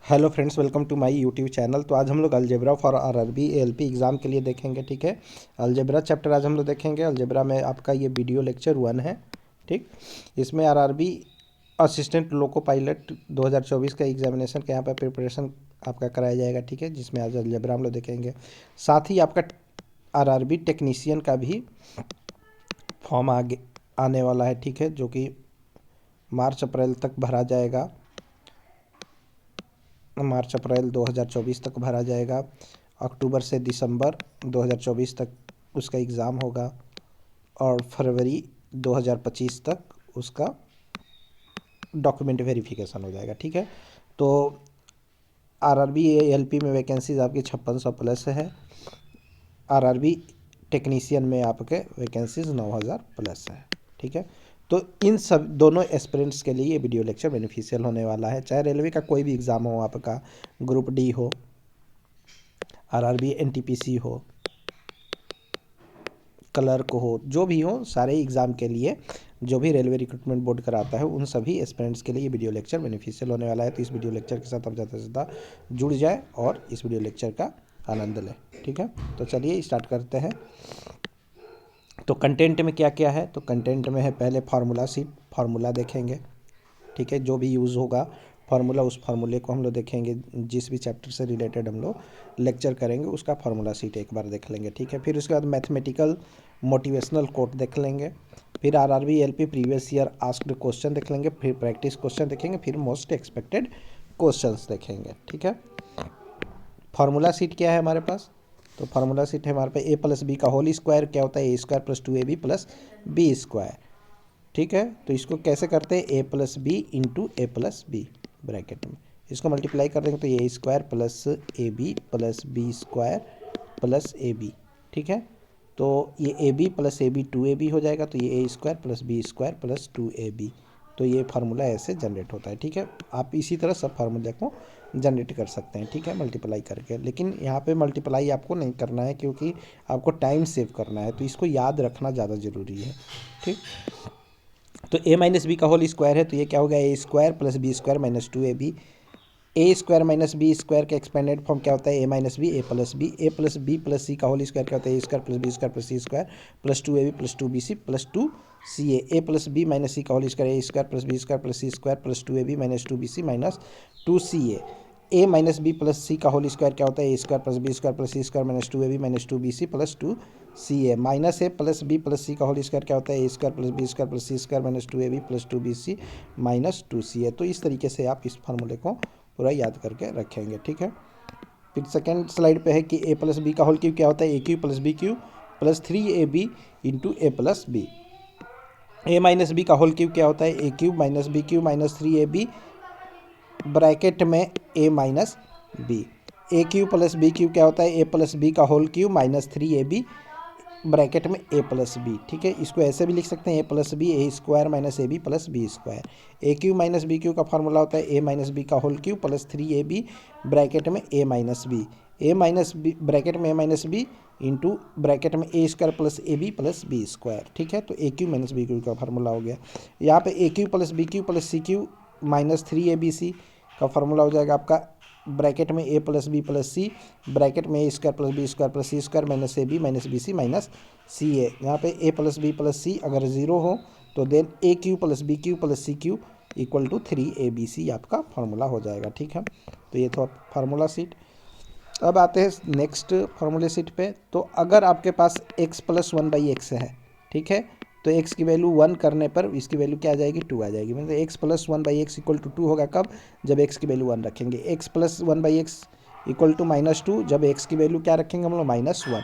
Hello friends, welcome to my YouTube channel. तो आज हम लोग algebra for RRB ALP exam के लिए देखेंगे। ठीक है, अलजेब्रा चैप्टर आज हम लोग देखेंगे। अलजेब्रा में आपका ये वीडियो लेक्चर 1 है। ठीक, इसमें आरआरबी असिस्टेंट लोको पायलट 2024 का एग्जामिनेशन का यहाँ पर प्रिपरेशन आपका कराया जाएगा। ठीक है, जिसमें आज अलजेब्रा हम लोग देखेंगे। साथ ही आपका आरआरबी टेक्नीशियन का भी फॉर्म आगे आने वाला है। ठीक है, जो कि मार्च अप्रैल तक भरा जाएगा। मार्च अप्रैल 2024 तक भरा जाएगा। अक्टूबर से दिसंबर 2024 तक उसका एग्ज़ाम होगा और फरवरी 2025 तक उसका डॉक्यूमेंट वेरिफिकेशन हो जाएगा। ठीक है, तो आरआरबी एएलपी में वैकेंसीज आपकी 5600 प्लस है। आरआरबी टेक्नीशियन में आपके वैकेंसीज 9000 प्लस है। ठीक है, तो इन सब दोनों एस्पिरेंट्स के लिए ये वीडियो लेक्चर बेनिफिशियल होने वाला है। चाहे रेलवे का कोई भी एग्ज़ाम हो, आपका ग्रुप डी हो, आरआरबी एनटीपीसी हो, क्लर्क हो, जो भी हो, सारे एग्ज़ाम के लिए जो भी रेलवे रिक्रूटमेंट बोर्ड कराता है उन सभी एस्पिरेंट्स के लिए ये वीडियो लेक्चर बेनिफिशियल होने वाला है। तो इस वीडियो लेक्चर के साथ आप ज़्यादा से ज़्यादा जुड़ जाए और इस वीडियो लेक्चर का आनंद लें। ठीक है, तो चलिए स्टार्ट करते हैं। तो कंटेंट में क्या क्या है, तो कंटेंट में है पहले फार्मूला शीट, फार्मूला देखेंगे। ठीक है, जो भी यूज़ होगा फार्मूला, उस फार्मूले को हम लोग देखेंगे। जिस भी चैप्टर से रिलेटेड हम लोग लेक्चर करेंगे उसका फार्मूला शीट एक बार देख लेंगे। ठीक है, फिर उसके बाद मैथमेटिकल मोटिवेशनल कोट देख लेंगे। फिर RRB LP previous year asked question देख लेंगे। फिर प्रैक्टिस क्वेश्चन देखेंगे। फिर मोस्ट एक्सपेक्टेड क्वेश्चंस देखेंगे। ठीक है, फार्मूला शीट क्या है हमारे पास, तो फार्मूला शीट है हमारे पास ए प्लस बी का होल स्क्वायर क्या होता है, A square plus 2ab plus B square. ठीक है, तो इसको कैसे करते हैं, A plus B into A plus B bracket में इसको मल्टीप्लाई कर देंगे तो A square plus A B plus B square plus A B. ठीक है, तो ये A B plus A B 2ab हो जाएगा, तो ये A square plus B square plus 2ab। तो ये फार्मूला ऐसे जनरेट होता है। ठीक है, आप इसी तरह सब फार्मूले को जनरेट कर सकते हैं। ठीक है, मल्टीप्लाई करके, लेकिन यहाँ पे मल्टीप्लाई आपको नहीं करना है क्योंकि आपको टाइम सेव करना है, तो इसको याद रखना ज़्यादा ज़रूरी है। ठीक, तो ए माइनस बी का होल स्क्वायर है, तो ये क्या होगा, A square plus B square minus 2ab। A square minus B square का एक्सपेंडेड फॉर्म क्या होता है, A minus B A plus B. A plus B plus C का होल स्क्वायर क्या होता है, A square plus B square plus C square plus 2ab plus 2bc plus 2ca। A plus B minus C का whole square, A square plus B square plus C square plus 2ab minus 2bc minus 2ca। A minus B plus C का whole square क्या होता है, A square plus B square plus C square minus 2ab minus 2bc plus 2ca। Minus A plus B plus C का whole square क्या होता है, A square plus B square plus C square minus 2ab plus 2bc minus 2ca। तो इस तरीके से आप इस फार्मूले को पूरा याद करके रखेंगे। ठीक है, फिर सेकेंड स्लाइड पे है कि ए प्लस बी का होल क्यूब क्या होता है, A cube plus B cube plus 3ab into A plus B. A minus B का होल क्यूब क्या होता है, A cube minus B cube minus 3ab bracket में A minus B. A cube plus B cube क्या होता है, A plus B का whole cube minus 3ab bracket में ए प्लस बी। ठीक है, इसको ऐसे भी लिख सकते हैं, A plus B A square minus A B plus B square. A cube minus B cube का फार्मूला होता है ए माइनस बी का whole cube plus 3ab bracket में A minus B. A minus B bracket में A minus B into bracket में A square plus A B plus B square. ठीक है, तो A cube minus B cube का formula हो गया। यहाँ पे ए cube plus B cube plus C cube minus 3abc का फार्मूला हो जाएगा आपका ब्रैकेट में A plus B plus C bracket में A square plus B square plus C square minus A B minus B C minus C A. यहाँ पे A plus B plus C अगर zero हो तो then A cube plus B cube plus C cube equal to 3abc आपका formula हो जाएगा। ठीक है, तो ये तो फार्मूला सीट। अब आते हैं नेक्स्ट फार्मूले सीट पे। तो अगर आपके पास x प्लस 1/x है, ठीक है, तो x की वैल्यू 1 करने पर इसकी वैल्यू क्या आ जाएगी, 2 आ जाएगी। मतलब x plus 1/x equal to 2 होगा कब, जब x की वैल्यू 1 रखेंगे। x plus 1/x equal to -2 जब x की वैल्यू क्या रखेंगे हम लोग, -1।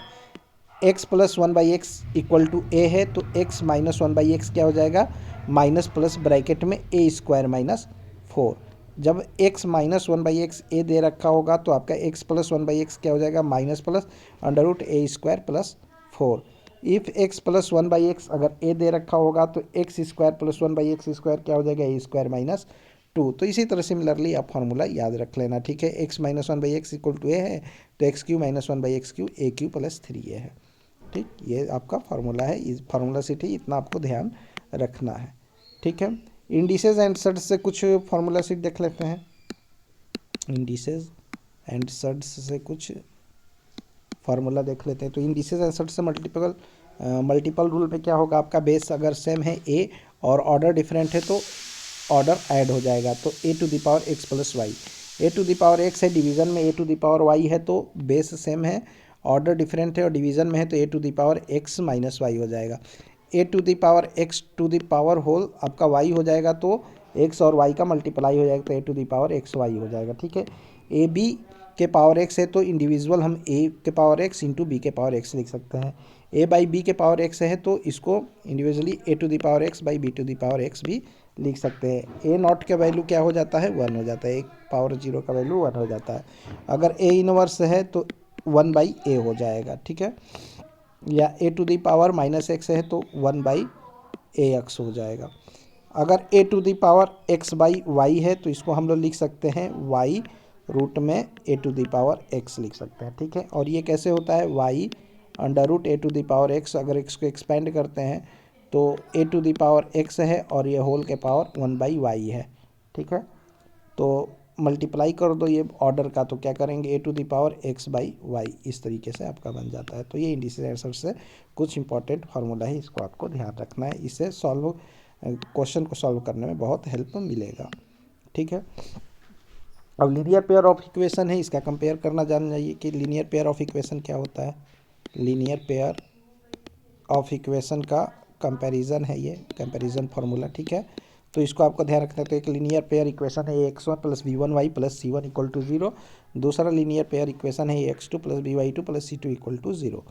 x plus 1/x equal to a है, तो x माइनस 1/x क्या हो जाएगा, माइनस प्लस ब्रैकेट में a स्क्वायर माइनस 4। जब x माइनस 1/x a दे रखा होगा तो आपका x प्लस 1/x क्या हो जाएगा, minus plus under root a square plus 4। If x plus 1/x अगर a दे रखा होगा तो x square plus 1/x square क्या हो जाएगा, a स्क्वायर माइनस 2। तो इसी तरह सिमिलरली आप फार्मूला याद रख लेना। ठीक है, x minus 1/x equal to a है, तो x cube minus 1/x cube a cube plus 3a है। ठीक, ये आपका फार्मूला है, इस फार्मूला से ठीक इतना आपको ध्यान रखना है। ठीक है, इंडिसेस एंड सेट्स से कुछ फार्मूला सीट देख लेते हैं। इंडिसेस एंड सर्ट्स से कुछ फार्मूला देख लेते हैं। तो इंडिसेस एंड सर्ट्स से मल्टीपल रूल में क्या होगा, आपका बेस अगर सेम है ए और ऑर्डर डिफरेंट है तो ऑर्डर ऐड हो जाएगा। तो ए to the power X plus Y, A to the power x है, डिवीज़न में A to the power Y है, तो बेस सेम है, ऑर्डर डिफरेंट है और डिवीज़न में है तो ए to the power X minus Y हो जाएगा। A to the power X to the power whole आपका वाई हो जाएगा, तो एक्स और वाई का मल्टीप्लाई हो जाएगा तो ए to the power X Y हो जाएगा। ठीक है, ए बी के पावर एक्स है तो इंडिविजुअल हम ए के पावर एक्स इंटू बी के पावर एक्स लिख सकते हैं। ए बाई बी के पावर एक्स है तो इसको individually A to the power X by B to the power X भी लिख सकते हैं। ए नॉट का वैल्यू क्या हो जाता है, 1 हो जाता है, एक पावर 0 का वैल्यू 1 हो जाता है। अगर ए इनवर्स है तो 1 बाई ए हो जाएगा। ठीक है, या A to the power minus X है तो 1 बाई ए एक्स हो जाएगा। अगर A to the power X by Y है तो इसको हम लोग लिख सकते हैं वाई रूट में A to the power X लिख सकते हैं। ठीक है, और ये कैसे होता है, y under root a to the power x, अगर एक्स को एक्सपेंड करते हैं तो ए टू द पावर एक्स है और ये होल के पावर 1 बाई वाई है। ठीक है, तो मल्टीप्लाई कर दो ये ऑर्डर का, तो क्या करेंगे, A to the power X by Y, इस तरीके से आपका बन जाता है। तो ये इंडिसेस आंसर से कुछ इंपॉर्टेंट फार्मूला है, इसको आपको ध्यान रखना है, इससे क्वेश्चन को सॉल्व करने में बहुत हेल्प मिलेगा। ठीक है, अब लीनियर पेयर ऑफ इक्वेशन है, इसका कंपेयर करना जान जाइए कि लीनियर पेयर ऑफ इक्वेशन क्या होता है। लीनियर पेयर ऑफ इक्वेशन का कंपैरिजन है, ये कंपैरिजन फार्मूला। ठीक है, तो इसको आपको ध्यान रखना है। तो एक लीनियर पेयर इक्वेशन है X one plus B one Y plus C one equal to 0, दूसरा लीनियर पेयर इक्वेशन है X two plus B Y two plus C two equal to 0।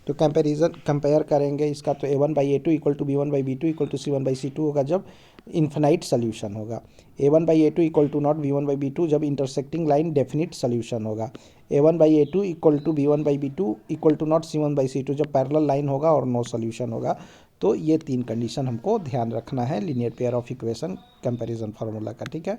तो कंपेयर करेंगे इसका, तो A one by A two equal to B one by B two equal to C one by C two होगा जब infinite solution होगा। A one by A two equal to not B one by B two जब intersecting line definite solution होगा। A one by A two equal to B one by B two equal to not C one by C two जब parallel line होगा और no solution होगा। तो ये 3 condition हमको ध्यान रखना है linear pair of equation comparison formula का। ठीक है,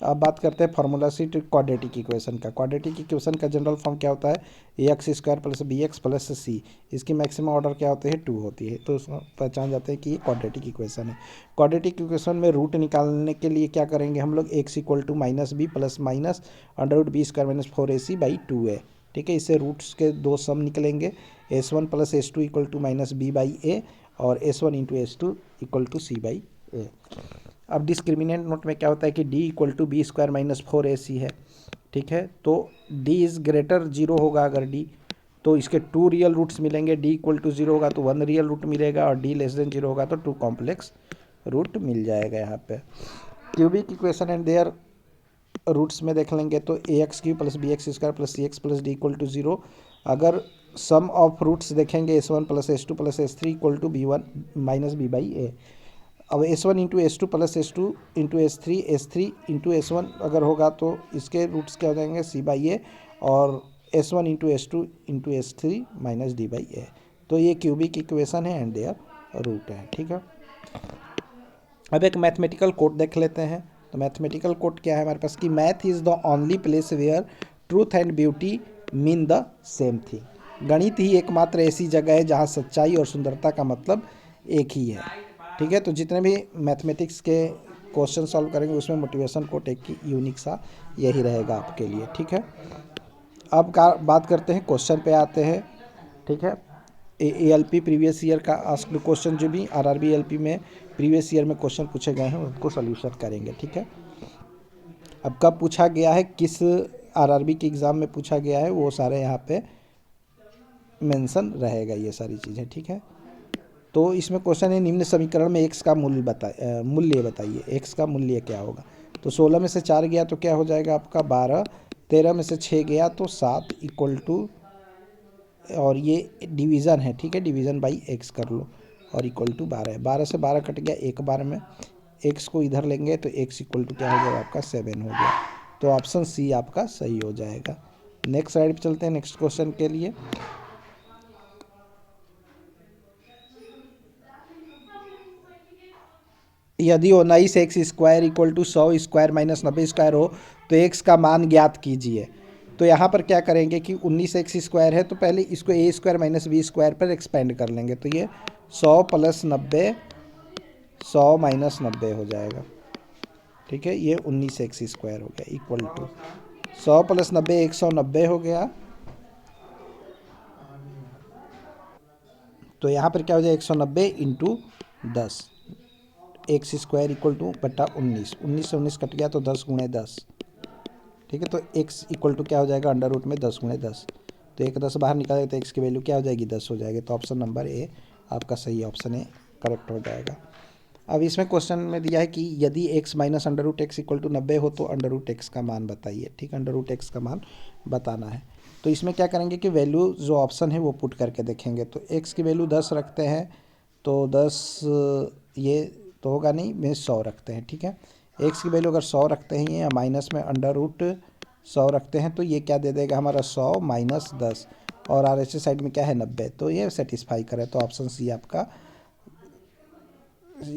अब बात करते हैं फार्मूला सीट क्वाड्रेटिक इक्वेशन का। क्वाड्रेटिक इक्वेशन का जनरल फॉर्म क्या होता है, A X square plus B X plus C, इसकी मैक्सिमम ऑर्डर क्या होते हैं, 2 होती है, तो उसमें पहचान जाते हैं कि ये क्वाड्रेटिक इक्वेशन है। क्वाड्रेटिक इक्वेशन में रूट निकालने के लिए क्या करेंगे हम लोग, x equal to minus B plus minus under root b square minus 4ac by 2a। ठीक है, इससे रूट्स के 2 सम निकलेंगे, s1 plus s2 equal to minus B by A और s1 into s2 equal to C by A. अब discriminant note में क्या होता है कि d equal to B square minus 4ac है। ठीक है, तो d इज़ ग्रेटर 0 होगा अगर d, तो इसके 2 रियल रूट्स मिलेंगे, d इक्वल टू 0 होगा तो 1 रियल रूट मिलेगा और d लेस देन 0 होगा तो 2 कॉम्प्लेक्स रूट मिल जाएगा। यहाँ पे cubic equation and their roots में देख लेंगे तो A X cube plus B X square plus C X plus D equal to 0। अगर सम ऑफ रूट्स देखेंगे S one plus S two plus S three equal to B one minus B by A. अब S one into S two plus S two into S three into S one अगर होगा तो इसके roots क्या हो जाएंगे, सी by A और S one into S three minus D by A. तो ये क्यूबिक इक्वेशन है एंड देयर रूट है। ठीक है, अब एक मैथमेटिकल कोड देख लेते हैं। तो मैथमेटिकल कोड क्या है हमारे पास कि math is the only place where truth and beauty mean the same thing. गणित ही एकमात्र ऐसी जगह है जहाँ सच्चाई और सुंदरता का मतलब एक ही है। ठीक है, तो जितने भी मैथमेटिक्स के क्वेश्चन सॉल्व करेंगे उसमें मोटिवेशन कोड एक यूनिक सा यही रहेगा आपके लिए। ठीक है, अब बात करते हैं क्वेश्चन पे आते हैं। ठीक है, ALP प्रीवियस ईयर का आस्क्ड क्वेश्चन जो भी RRB LP में प्रीवियस ईयर में क्वेश्चन पूछे गए हैं उनको सोल्यूशन करेंगे। ठीक है, अब कब पूछा गया है, किस RRB के एग्ज़ाम में पूछा गया है, वो सारे यहाँ पे मेंशन रहेगा ये सारी चीज़ें। ठीक है, तो इसमें क्वेश्चन है निम्न समीकरण में x का मूल्य बताइए, x का मूल्य क्या होगा। तो 16 में से 4 गया तो क्या हो जाएगा आपका 12, 13 में से 6 गया तो 7 इक्वल टू, और ये डिवीज़न है। ठीक है, डिवीज़न बाई एक्स कर लो और इक्वल टू 12 है। 12 से 12 कट गया एक बार में, एक्स को इधर लेंगे तो एक्स इक्वल टू क्या हो जाएगा आपका 7 हो गया। तो ऑप्शन सी आपका सही हो जाएगा। नेक्स्ट स्लाइड पे चलते हैं नेक्स्ट क्वेश्चन के लिए। यदि 19 x square equal to 100 square minus 90 square हो तो एक्स का मान ज्ञात कीजिए। तो यहाँ पर क्या करेंगे कि 19 एक्स स्क्वायर है तो पहले इसको A square minus B square पर एक्सपेंड कर लेंगे। तो ये 100 प्लस 90 100 माइनस 90 हो जाएगा। ठीक है, ये 19 एक्स स्क्वायर हो गया इक्वल टू 100 प्लस 90 190 हो गया। तो यहाँ पर क्या हो जाए 190 into 10, x square equal to बटा 19, 19 से 19 कट गया तो 10 गुणे 10, ठीक है। तो x इक्वल टू क्या हो जाएगा अंडर रूट में 10 गुणे 10, तो एक 10 बाहर निकालेगा तो x की वैल्यू क्या हो जाएगी 10 हो जाएगी। तो ऑप्शन नंबर ए आपका सही ऑप्शन ए करेक्ट हो जाएगा। अब इसमें क्वेश्चन में दिया है कि यदि x minus under root x equal to 90 हो तो अंडर रूट एक्स का मान बताइए, ठीक, अंडर रूट एक्स का मान बताना है। तो इसमें क्या करेंगे कि वैल्यू जो ऑप्शन है वो पुट करके देखेंगे। तो x की वैल्यू 10 रखते हैं, तो 10 ये तो होगा नहीं, मीन 100 रखते हैं, ठीक है। एक्स की वैल्यू अगर 100 रखते हैं या माइनस में अंडर रूट 100 रखते हैं तो ये क्या दे देगा हमारा 100 माइनस 10, और आर एच साइड में क्या है 90, तो ये सेटिस्फाई करे। तो ऑप्शन सी आपका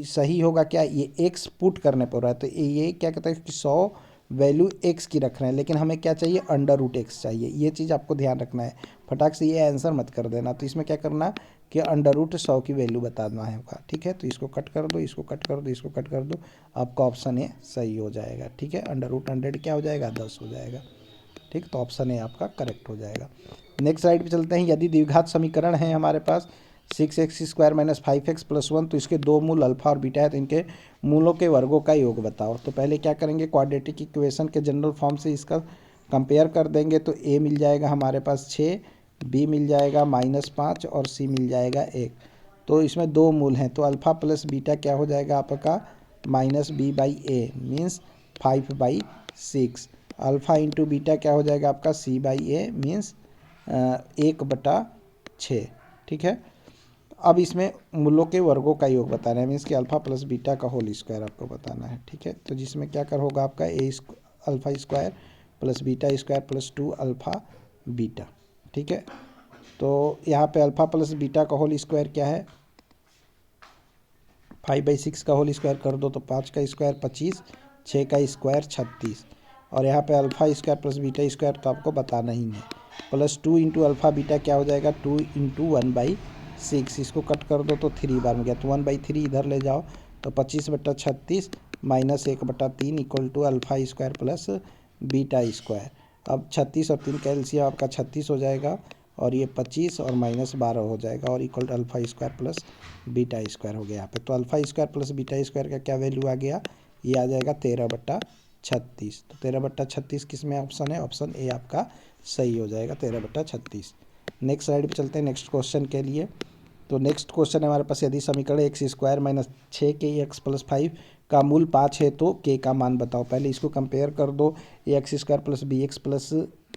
सही होगा। क्या ये एक्स पुट करने पर रहा है, तो ये क्या कहता है कि 100 वैल्यू एक्स की रख रहे हैं, लेकिन हमें क्या चाहिए अंडर रूट एक्स चाहिए। ये चीज़ आपको ध्यान रखना है, फटाक से ये आंसर मत कर देना। तो इसमें क्या करना कि अंडर रूट 100 की वैल्यू बताना है होगा, ठीक है। तो इसको कट कर दो, इसको कट कर दो, इसको कट कर दो, आपका ऑप्शन ए सही हो जाएगा, ठीक है। अंडर रूट 100 क्या हो जाएगा 10 हो जाएगा, ठीक। तो ऑप्शन ए आपका करेक्ट हो जाएगा। नेक्स्ट स्लाइड पे चलते हैं। यदि द्विघात समीकरण है हमारे पास 6x² माइनस 5x प्लस 1, तो इसके दो मूल अल्फा और बीटा है, तो इनके मूलों के वर्गों का योग बताओ। तो पहले क्या करेंगे क्वाड्रेटिक इक्वेशन के जनरल फॉर्म से इसका कंपेयर कर देंगे। तो a मिल जाएगा हमारे पास 6, b मिल जाएगा -5 और c मिल जाएगा 1। तो इसमें दो मूल हैं, तो अल्फ़ा प्लस बीटा क्या हो जाएगा आपका -b/a means 5/6। Alpha into beta क्या हो जाएगा आपका c/a मीन्स 1/6, ठीक है। अब इसमें मूलों के वर्गों का योग बताना है, मीन्स कि अल्फ़ा प्लस बीटा का होल स्क्वायर आपको बताना है, ठीक है। तो जिसमें क्या कर होगा आपका alpha square plus beta square plus 2 alpha beta, ठीक है। तो यहाँ पे अल्फ़ा प्लस बीटा का होल स्क्वायर क्या है 5/6 का होल स्क्वायर कर दो तो 5 का स्क्वायर 25, 6 का स्क्वायर 36, और यहाँ पे alpha square plus beta square तो आपको बताना ही नहीं। प्लस 2 इंटू अल्फ़ा बीटा क्या हो जाएगा 2 इंटू 1/6, इसको कट कर दो तो 3 बार में गया, तो 1/3 इधर ले जाओ तो 25/36 minus 1/3 equal to alpha square plus beta square. अब 36 और 3 का एलसीएम आपका 36 हो जाएगा, और ये 25 और -12 हो जाएगा, और equal to alpha square plus beta square हो गया यहाँ पे। तो alpha square plus beta square का क्या वैल्यू आ गया, ये आ जाएगा 13/36। तो 13/36 किस में ऑप्शन है, ऑप्शन ए आपका सही हो जाएगा 13/36। नेक्स्ट स्लाइड पे चलते हैं नेक्स्ट क्वेश्चन के लिए। तो नेक्स्ट क्वेश्चन है हमारे पास, यदि समीकरण x² माइनस 6kx प्लस 5 का मूल 5 है तो k का मान बताओ। पहले इसको कंपेयर कर दो x² plus bx plus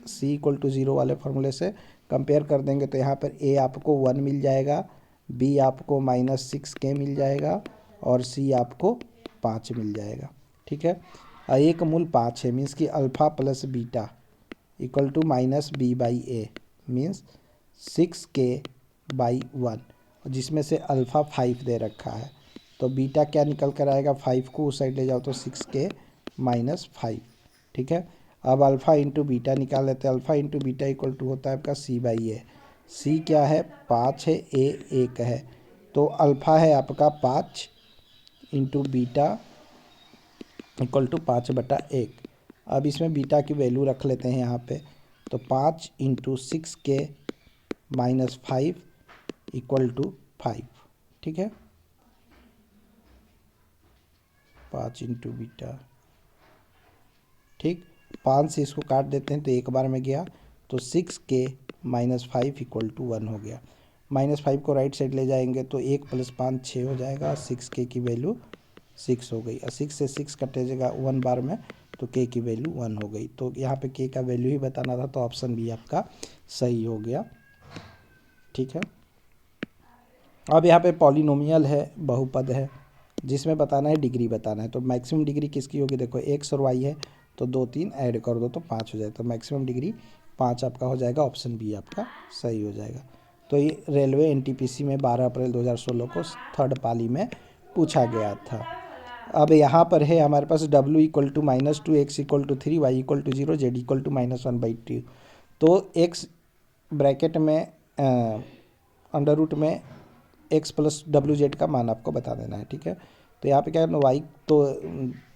c equal to 0 वाले फॉर्मूले से कंपेयर कर देंगे। तो यहाँ पर a आपको 1 मिल जाएगा, b आपको -6k मिल जाएगा, और c आपको 5 मिल जाएगा, ठीक है। एक मूल 5 है, मीन्स कि alpha plus beta equal to -b/a means 6k/1, जिसमें से अल्फ़ा 5 दे रखा है। तो बीटा क्या निकल कर आएगा 5 को उस साइड ले जाओ तो 6k - 5, ठीक है। अब अल्फ़ा इंटू बीटा निकाल लेते हैं। Alpha into beta equal to होता है आपका c/a। c क्या है 5 है, a 1 है, तो अल्फ़ा है आपका 5 इंटू बीटा इक्वल टू 5/1। अब इसमें बीटा की वैल्यू रख लेते हैं यहाँ पे, तो 5 इंटू 6k - 5 इक्वल टू 5, ठीक है। 5 इंटू बीटा, ठीक, 5 से इसको काट देते हैं तो एक बार में गया, तो 6k - 5 इक्वल टू 1 हो गया। -5 को राइट साइड ले जाएंगे तो 1 + 5 6 हो जाएगा, 6k की वैल्यू 6 हो गई, और 6 से 6 कटेगा 1 बार में तो k की वैल्यू 1 हो गई। तो यहाँ पे k का वैल्यू ही बताना था, तो ऑप्शन बी आपका सही हो गया, ठीक है। अब यहाँ पे पॉलिनोमियल है, बहुपद है, जिसमें बताना है डिग्री बताना है। तो मैक्सिमम डिग्री किसकी होगी, देखो x और y है तो 2 3 ऐड कर दो तो 5 हो जाए, तो मैक्सिमम डिग्री 5 आपका हो जाएगा, ऑप्शन बी आपका सही हो जाएगा। तो ये रेलवे एनटीपीसी में 12 अप्रैल 2016 को थर्ड पाली में पूछा गया था। अब यहाँ पर है हमारे पास w equal to -2, x equal to 3, y equal to 0, z equal to -1/2। तो x ब्रैकेट में अंडर रूट में x प्लस WZ का मान आपको बता देना है, ठीक है। तो यहाँ पे क्या है, वाई तो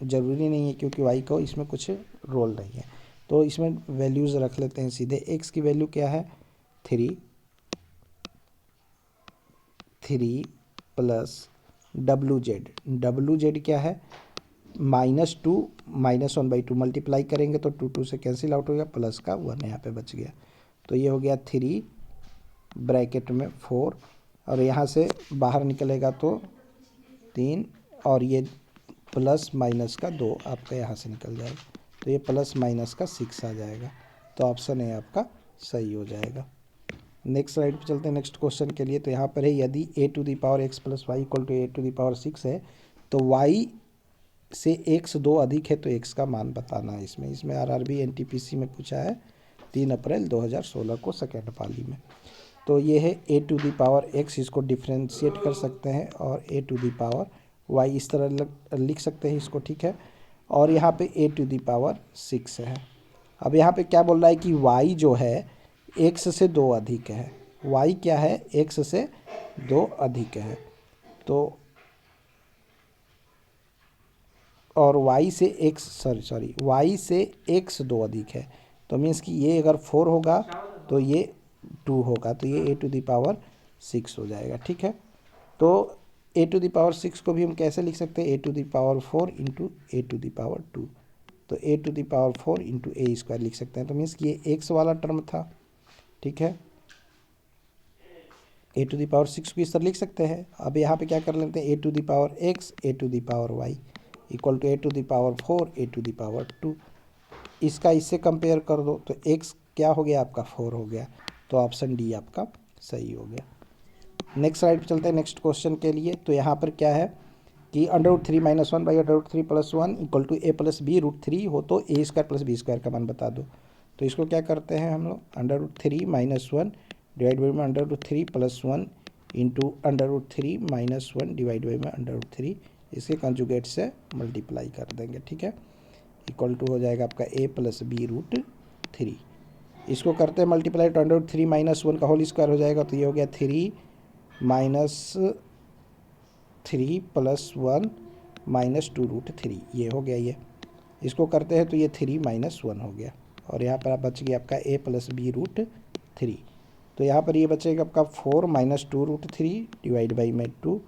ज़रूरी नहीं है क्योंकि वाई को इसमें कुछ रोल नहीं है। तो इसमें वैल्यूज़ रख लेते हैं सीधे। x की वैल्यू क्या है 3 प्लस WZ क्या है -2 -1/2 मल्टीप्लाई करेंगे तो 2 से कैंसिल आउट हो गया, प्लस का 1 यहाँ पे बच गया। तो ये हो गया 3 ब्रैकेट में 4 और यहाँ से बाहर निकलेगा तो 3 और ये प्लस माइनस का 2 आपका यहाँ से निकल जाएगा, तो ये प्लस माइनस का 6 आ जाएगा। तो ऑप्शन ए आपका सही हो जाएगा। नेक्स्ट स्लाइड पे चलते हैं नेक्स्ट क्वेश्चन के लिए। तो यहाँ पर है यदि a⁴x + y = a⁴ है तो y से x 2 अधिक है तो x का मान बताना है। इसमें RRB NTPC में पूछा है 3 अप्रैल 2016 को सेकेंड पाली में। तो ये है a⁴x, इसको डिफ्रेंशिएट कर सकते हैं और a⁴y इस तरह लिख सकते हैं इसको, ठीक है। और यहाँ पे a⁴ है। अब यहाँ पे क्या बोल रहा है कि y जो है x से 2 अधिक है। y क्या है x से 2 अधिक है, तो और y से y से x 2 अधिक है, तो मीन्स कि ये अगर 4 होगा तो ये 2 होगा, तो ये a⁴ हो जाएगा, ठीक है। तो a⁴ को भी हम कैसे लिख सकते हैं a⁴ × a⁴ 2, तो a⁴ × a² लिख सकते हैं। तो मीन्स कि ये x वाला टर्म था, ठीक है। a⁴ को इस तरह लिख सकते हैं। अब यहाँ पे क्या कर लेते हैं a⁴x a⁴y = a⁴ 2। इसका इससे कंपेयर कर दो तो x क्या हो गया आपका 4 हो गया, तो ऑप्शन डी आपका सही हो गया। नेक्स्ट स्लाइड पे चलते हैं नेक्स्ट क्वेश्चन के लिए। तो यहाँ पर क्या है कि √3 - 1/√3 + 1 = a + b√3 हो तो a² + b² का मान बता दो। तो इसको क्या करते हैं हम लोग √3 - 1 डिवाइड बाई में √3 + 1 इंटू √3 - 1 डिवाइड बाई में √3 इसके कंजुगेट से मल्टीप्लाई कर देंगे, ठीक है। इक्वल टू हो जाएगा आपका a + b√3। इसको करते हैं मल्टीप्लाई तो √3 - 1 का होल स्क्वायर हो जाएगा, तो ये हो गया 3 - 3 + 1 - 2√3, ये हो गया। ये इसको करते हैं तो ये 3 - 1 हो गया और यहाँ पर आप बच गया आपका a + b√3। तो यहाँ पर ये बचेगा आपका 4 - 2√3 डिवाइड बाई में 2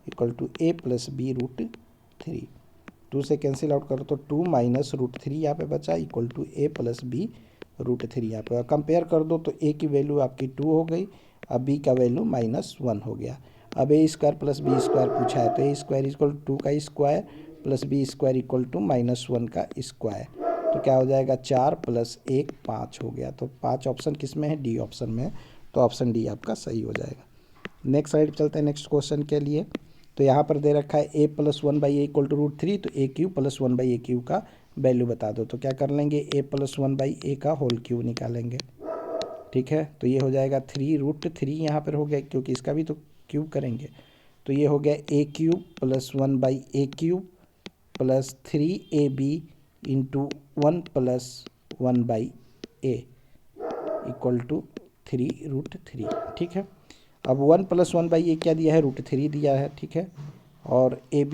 इक्वल टू a + b√3। 2 से कैंसिल आउट करो तो 2 - √3 यहाँ पे बचा इक्वल टू a + b√3। यहाँ पे कंपेयर कर दो तो a की वैल्यू आपकी 2 हो गई, अब b का वैल्यू -1 हो गया। अब a² + b² पूछा है तो a² = 2 का square plus b² equal to -1 का स्क्वायर, तो क्या हो जाएगा 4 + 1 5 हो गया। तो 5 ऑप्शन किस में है डी ऑप्शन में है, तो ऑप्शन डी आपका सही हो जाएगा। नेक्स्ट साइड चलते हैं नेक्स्ट क्वेश्चन के लिए। तो यहाँ पर दे रखा है a + 1/a = √3, तो a³ + 1/a³ का वैल्यू बता दो। तो क्या कर लेंगे a + 1/a का होल क्यूब निकालेंगे, ठीक है। तो ये हो जाएगा 3√3 यहाँ पर हो गया क्योंकि इसका भी तो क्यूब करेंगे, तो ये हो गया a³ + 1/a³ plus 3ab into 1 + 1/a equal to 3√3, ठीक है। अब 1 + 1/a क्या दिया है √3 दिया है, ठीक है। और ab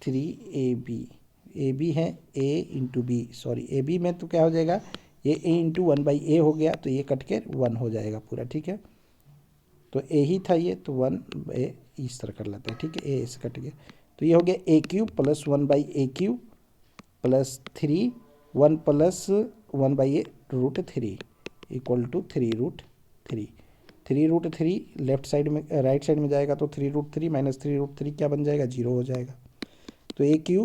3ab है a into b, sorry ab में तो क्या हो जाएगा ये a इंटू 1/a हो गया, तो ये कट के 1 हो जाएगा पूरा, ठीक है। तो a ही था ये, तो 1/a इस तरह कर लेते हैं, ठीक है। a से कट गया तो ये हो गया a³ + 1/a³ plus 3 1 + 1/a √3 equal to 3√3। 3√3 left side में राइट साइड में जाएगा तो 3√3 - 3√3 क्या बन जाएगा 0 हो जाएगा। तो a³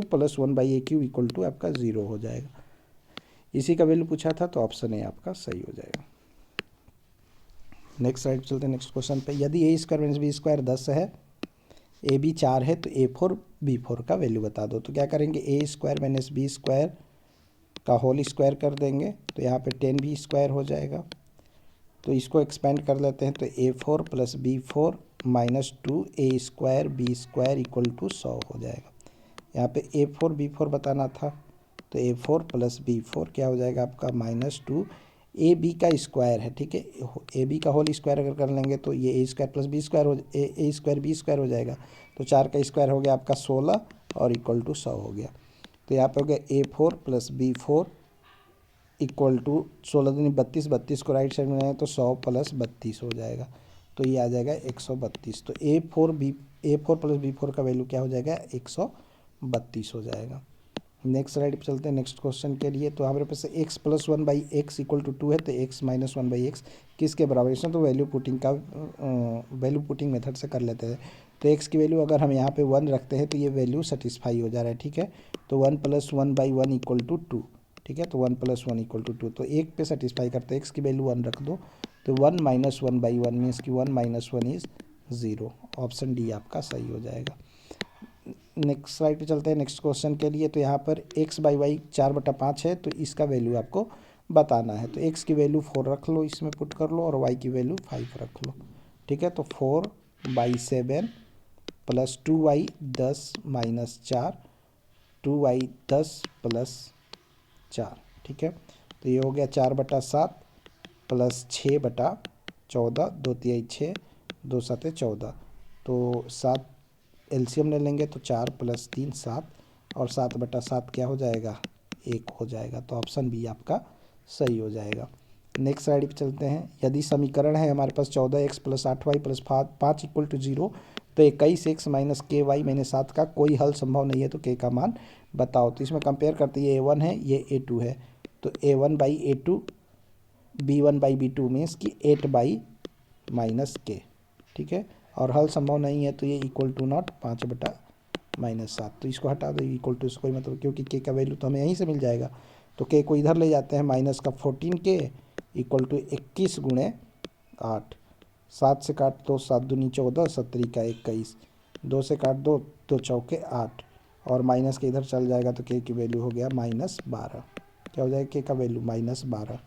+ 1/a³ इक्वल टू आपका 0 हो जाएगा। इसी का वैल्यू पूछा था तो ऑप्शन ए आपका सही हो जाएगा। नेक्स्ट साइड चलते हैं नेक्स्ट क्वेश्चन पे। यदि a² - b² 10 है, ab 4 है तो a4 b4 का वैल्यू बता दो। तो क्या करेंगे a² - b² का होल स्क्वायर कर देंगे, तो यहाँ पे 10b² हो जाएगा। तो इसको एक्सपेंड कर लेते हैं तो a4 + b4 - 2a² b² equal to 100 हो जाएगा। यहाँ पे a4 b4 बताना था, तो a4 + b4 क्या हो जाएगा आपका -2 ab का स्क्वायर है, ठीक है। ab का होल स्क्वायर अगर कर लेंगे तो ये a² + b² a² b² हो जाएगा। तो 4 का स्क्वायर हो गया आपका 16 और इक्वल टू 100 हो गया। तो यहाँ पे हो गया A4 plus B4 equal to 16 दूनी 32, 32 को राइट साइड में लाएं तो 100 प्लस 32 हो जाएगा, तो ये आ जाएगा 132। तो A4 प्लस B4 का वैल्यू क्या हो जाएगा, 132 हो जाएगा। नेक्स्ट स्लाइड पे चलते हैं नेक्स्ट क्वेश्चन के लिए। तो हमारे पास x plus 1/x equal to 2 है, तो x माइनस 1/x किसके बराबर है, तो वैल्यू पुटिंग मेथड से कर लेते हैं। तो x की वैल्यू अगर हम यहाँ पे 1 रखते हैं तो ये वैल्यू सेटिस्फाई हो जा रहा है, ठीक है। तो 1 प्लस 1/1 इक्वल टू 2, ठीक है। तो 1 प्लस 1 इक्वल टू 2, तो एक पे सेटिस्फाई करते हैं, x की वैल्यू 1 रख दो, तो 1 माइनस 1/1 मीन्स की 1 माइनस 1 इज 0। ऑप्शन डी आपका सही हो जाएगा। नेक्स्ट स्लाइड पे चलते हैं नेक्स्ट क्वेश्चन के लिए। तो यहाँ पर x/y 4/5 है, तो इसका वैल्यू आपको बताना है। तो x की वैल्यू 4 रख लो, इसमें पुट कर लो, और y की वैल्यू 5 रख लो, ठीक है। तो 4/7 plus 2y 10 minus 4, 2y 10 plus 4, ठीक है। तो ये हो गया 4/7 प्लस 6/14, 2 तिहाई 6, 2 7 14, तो 7 एलसीएम ले लेंगे तो 4 प्लस 3 7, और 7/7 क्या हो जाएगा, 1 हो जाएगा। तो ऑप्शन बी आपका सही हो जाएगा। नेक्स्ट स्लाइड पे चलते हैं। यदि समीकरण है हमारे पास 14x plus 8y plus 5 equal to 0, तो 21x माइनस KY माइनस 7 का कोई हल संभव नहीं है, तो K का मान बताओ। तो इसमें कंपेयर करते हैं, ये A1 है, ये A2 है, तो A1/A2 B1/B2 मीन्स कि 8/-K, ठीक है। और हल संभव नहीं है तो ये इक्वल टू नॉट 5/-7, तो इसको हटा दो, इक्वल टू से कोई मतलब, क्योंकि K का वैल्यू तो हमें यहीं से मिल जाएगा। तो K को इधर ले जाते हैं, माइनस का 14K इक्वल टू 21 गुणे 8, 7 से काट दो, 7 दूनी 14, 17 का 21, 2 से काट दो, 2 चौके 8, और माइनस के इधर चल जाएगा तो K की वैल्यू हो गया -12। क्या हो जाएगा, K का वैल्यू -12।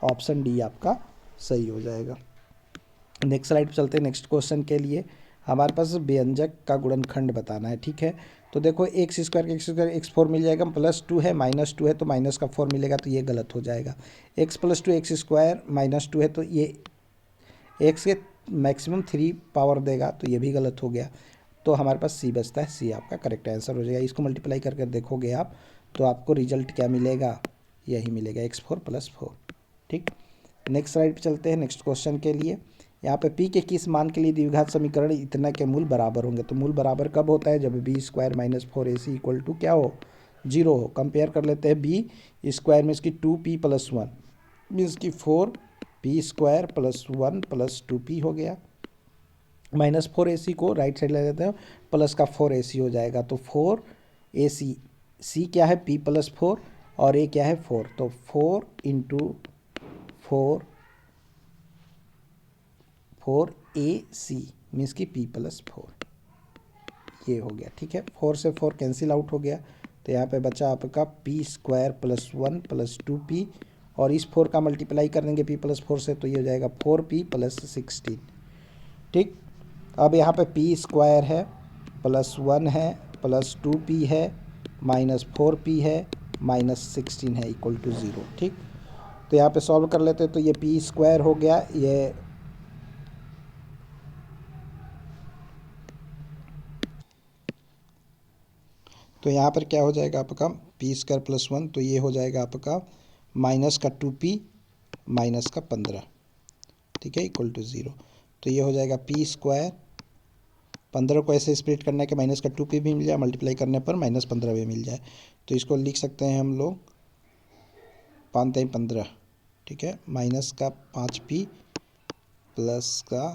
ऑप्शन डी आपका सही हो जाएगा। नेक्स्ट स्लाइड पर चलते हैं नेक्स्ट क्वेश्चन के लिए। हमारे पास व्यंजक का गुणनखंड बताना है, ठीक है। तो देखो x² का x4 मिल जाएगा, +2 है -2 है तो माइनस का 4 मिलेगा, तो ये गलत हो जाएगा। x + 2 x² -2 है तो ये x के मैक्सिमम 3 पावर देगा, तो ये भी गलत हो गया। तो हमारे पास सी बचता है, सी आपका करेक्ट आंसर हो जाएगा। इसको मल्टीप्लाई करके देखोगे आप तो आपको रिजल्ट क्या मिलेगा, यही मिलेगा, x4 + 4, ठीक। नेक्स्ट स्लाइड पे चलते हैं नेक्स्ट क्वेश्चन के लिए। यहाँ पे p के किस मान के लिए द्विघात समीकरण इतना के मूल बराबर होंगे, तो मूल बराबर कब होता है, जब b² - 4ac इक्वल टू क्या हो, 0 हो। कंपेयर कर लेते हैं, b² मीन्स की 2p + 1 मीन्स की 4p² + 1 + 2p हो गया, -4ac को राइट साइड ले लेते हैं, प्लस का 4ac हो जाएगा, तो 4ac, c क्या है p + 4 और a क्या है 4, तो 4 × 4ac मीन्स की p + 4, ये हो गया, ठीक है। 4 से 4 कैंसिल आउट हो गया, तो यहाँ पे बचा आपका p² + 1 + 2p, और इस 4 का मल्टीप्लाई कर देंगे p + 4 से, तो ये हो जाएगा 4p + 16, ठीक। अब यहाँ पे p² है, +1 है, +2p है, -4p है, -16 है, इक्वल टू 0, ठीक। तो यहाँ पे सॉल्व कर लेते हैं, तो ये p² हो गया, ये तो यहाँ पर क्या हो जाएगा आपका p² + 1, तो ये हो जाएगा आपका -2p -15, ठीक है, इक्वल टू 0। तो ये हो जाएगा p², 15 को ऐसे स्प्लिट करने के -2p भी मिल जाए, मल्टीप्लाई करने पर -15 भी मिल जाए, तो इसको लिख सकते हैं हम लोग 5×15, ठीक है, -5p प्लस का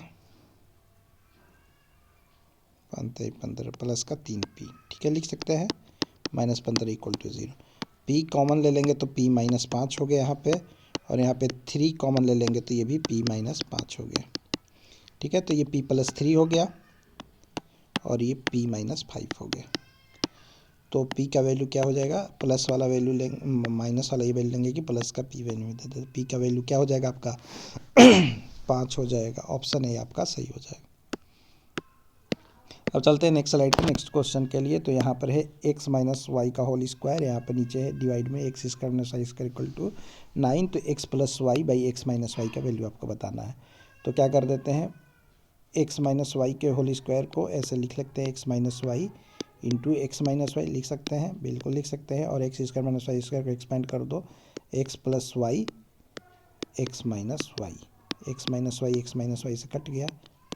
5×15 प्लस का 3p, ठीक है, लिख सकते हैं, -15 इक्वल टू 0। p कॉमन ले लेंगे तो p -5 हो गया यहाँ पे, और यहाँ पे 3 कॉमन ले लेंगे तो ये भी p -5 हो गया, ठीक है। तो ये p + 3 हो गया और ये p -5 हो गया। तो p का वैल्यू क्या हो जाएगा, प्लस वाला वैल्यू लेंगे, माइनस वाला ये वैल्यू लेंगे कि प्लस का p वैल्यू में दे दे, p का वैल्यू क्या हो जाएगा आपका 5 हो जाएगा। ऑप्शन ए आपका सही हो जाएगा। अब चलते हैं नेक्स्ट स्लाइड पे नेक्स्ट क्वेश्चन के लिए। तो यहाँ पर है x - y का होल स्क्वायर, यहाँ पर नीचे है डिवाइड में x² - y² इक्वल टू 9, तो x + y/x - y का वैल्यू आपको बताना है। तो क्या कर देते हैं, x - y के होल स्क्वायर को ऐसे लिख लेते हैं, x - y into x minus y लिख सकते हैं, बिल्कुल लिख सकते हैं। और x square minus y square को एक्सपेंड कर दो, x plus y x minus y, x minus y से कट गया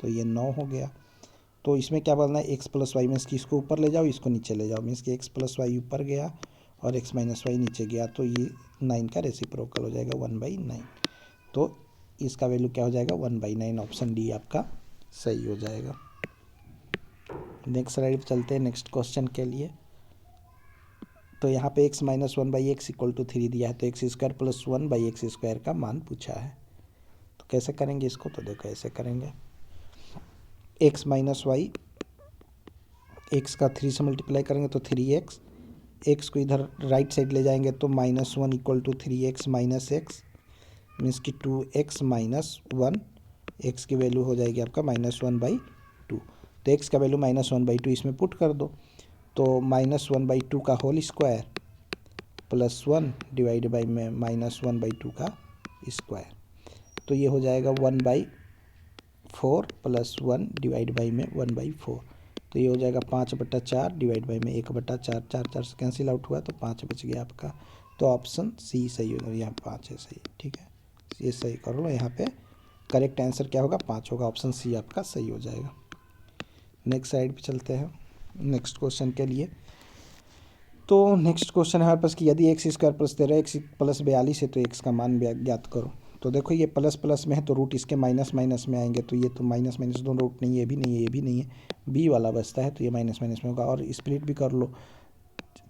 तो ये 9 हो गया। तो इसमें क्या बोलना है, एक्स प्लस वाई मीन्स कि इसको ऊपर ले जाओ, इसको नीचे ले जाओ, मीन्स कि एक्स प्लस वाई ऊपर गया और एक्स माइनस वाई नीचे गया, तो ये 9 का रेसिप्रोकल हो जाएगा 1/9। तो इसका वैल्यू क्या हो जाएगा 1/9, ऑप्शन डी आपका सही हो जाएगा। नेक्स्ट स्लाइड पर चलते हैं नेक्स्ट क्वेश्चन के लिए। तो यहाँ पे x minus 1/x equal to 3 दिया है, तो x square plus 1/x square का मान पूछा है। तो कैसे करेंगे इसको, तो देखो ऐसे करेंगे, x माइनस वाई, एक्स का 3 से मल्टीप्लाई करेंगे तो 3x, एक्स को इधर राइट साइड ले जाएंगे तो -1 equal to 3x minus x, means कि 2x माइनस 1, एक्स की वैल्यू हो जाएगी आपका -1/2। तो एक्स का वैल्यू -1/2 इसमें पुट कर दो, तो -1/2 का whole square plus 1 divide by में -1/2 का स्क्वायर, तो ये हो जाएगा 1/4 प्लस 1 डिवाइड बाई में 1/4, तो ये हो जाएगा 5/4 डिवाइड बाई में 1/4, 4 से कैंसिल आउट हुआ तो 5 बच गया आपका। तो ऑप्शन सी सही होगा, यहाँ 5 है सही, ठीक है, ये सही कर लो। यहाँ पे करेक्ट आंसर क्या होगा 5 होगा, ऑप्शन सी आपका सही हो जाएगा। नेक्स्ट साइड पे चलते हैं नेक्स्ट क्वेश्चन के लिए। तो नेक्स्ट क्वेश्चन है हमारे पास कि यदि x square plus 13x plus 42 है तो एक्स का मान ज्ञात करो। तो देखो ये प्लस प्लस में है तो रूट इसके माइनस माइनस में आएंगे, तो ये तो माइनस माइनस दोनों रूट नहीं है, ये भी नहीं है, ये भी नहीं है, बी वाला बचता है, तो ये माइनस माइनस में होगा। और स्प्लिट भी कर लो,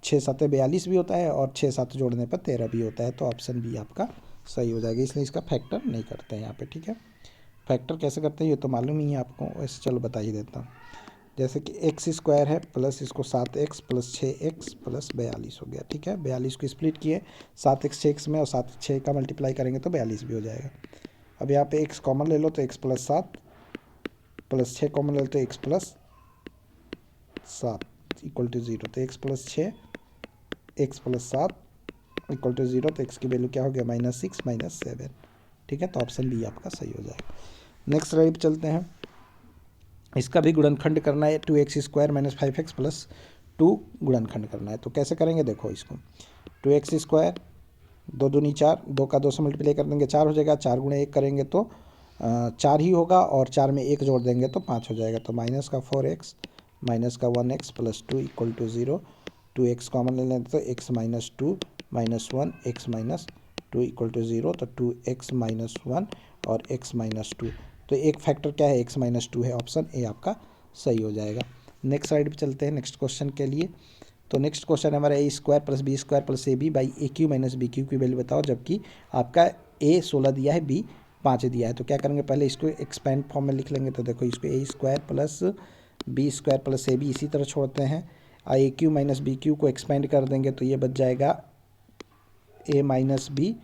6 7 42 भी होता है और 6 7 जोड़ने पर 13 भी होता है, तो ऑप्शन बी आपका सही हो जाएगा। इसलिए इसका फैक्टर नहीं करते हैं यहाँ पे, ठीक है। फैक्टर कैसे करते हैं ये तो मालूम ही है आपको, वैसे चलो बता ही देता हूँ। जैसे कि एक्स स्क्वायर है प्लस इसको 7x प्लस 6x प्लस 42 हो गया, ठीक है। 42 को स्प्लिट किए 7x 6x में और 7 6 का मल्टीप्लाई करेंगे तो 42 भी हो जाएगा। अब यहाँ पे x कॉमन ले लो तो x प्लस 7 प्लस 6 कॉमन ले लो तो x प्लस 7 इक्वल टू 0, तो x plus 6 x plus 7 equal to 0, तो x की वैल्यू क्या हो गया -6 -7, ठीक है। तो ऑप्शन बी आपका सही हो जाएगा। नेक्स्ट स्लाइड पर चलते हैं। इसका भी गुणनखंड करना है, 2x square minus 5x plus 2 गुणनखंड करना है। तो कैसे करेंगे देखो इसको, 2x स्क्वायर 2 दूनी 4, 2 का 2 से मल्टीप्लाई कर देंगे 4 हो जाएगा, 4 गुणे 1 करेंगे तो 4 ही होगा, और 4 में 1 जोड़ देंगे तो 5 हो जाएगा। तो माइनस का 4x माइनस का 1x plus 2 equal to 0, 2x common ले लेते तो x minus 2 minus 1 x minus 2 equal to 0, तो 2x माइनस 1 और x माइनस 2, तो एक फैक्टर क्या है x माइनस 2 है, ऑप्शन ए आपका सही हो जाएगा। नेक्स्ट स्लाइड पे चलते हैं नेक्स्ट क्वेश्चन के लिए। तो नेक्स्ट क्वेश्चन हमारा A square plus B square plus A B by A cube minus B cube की वैल्यू बताओ, जबकि आपका ए 16 दिया है, बी 5 दिया है। तो क्या करेंगे, पहले इसको एक्सपेंड फॉर्म में लिख लेंगे। तो देखो इसको A square plus B square plus A B इसी तरह छोड़ते हैं, और A cube minus B cube को एक्सपेंड कर देंगे तो ये बच जाएगा ए माइनस बी